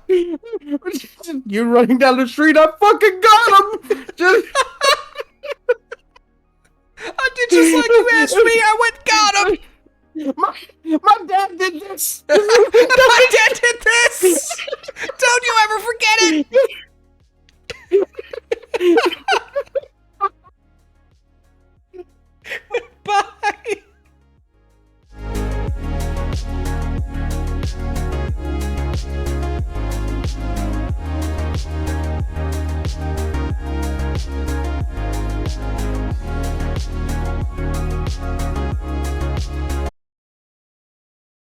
You're running down the street. I fucking got him. I did just like you asked me. I went got him. Yes.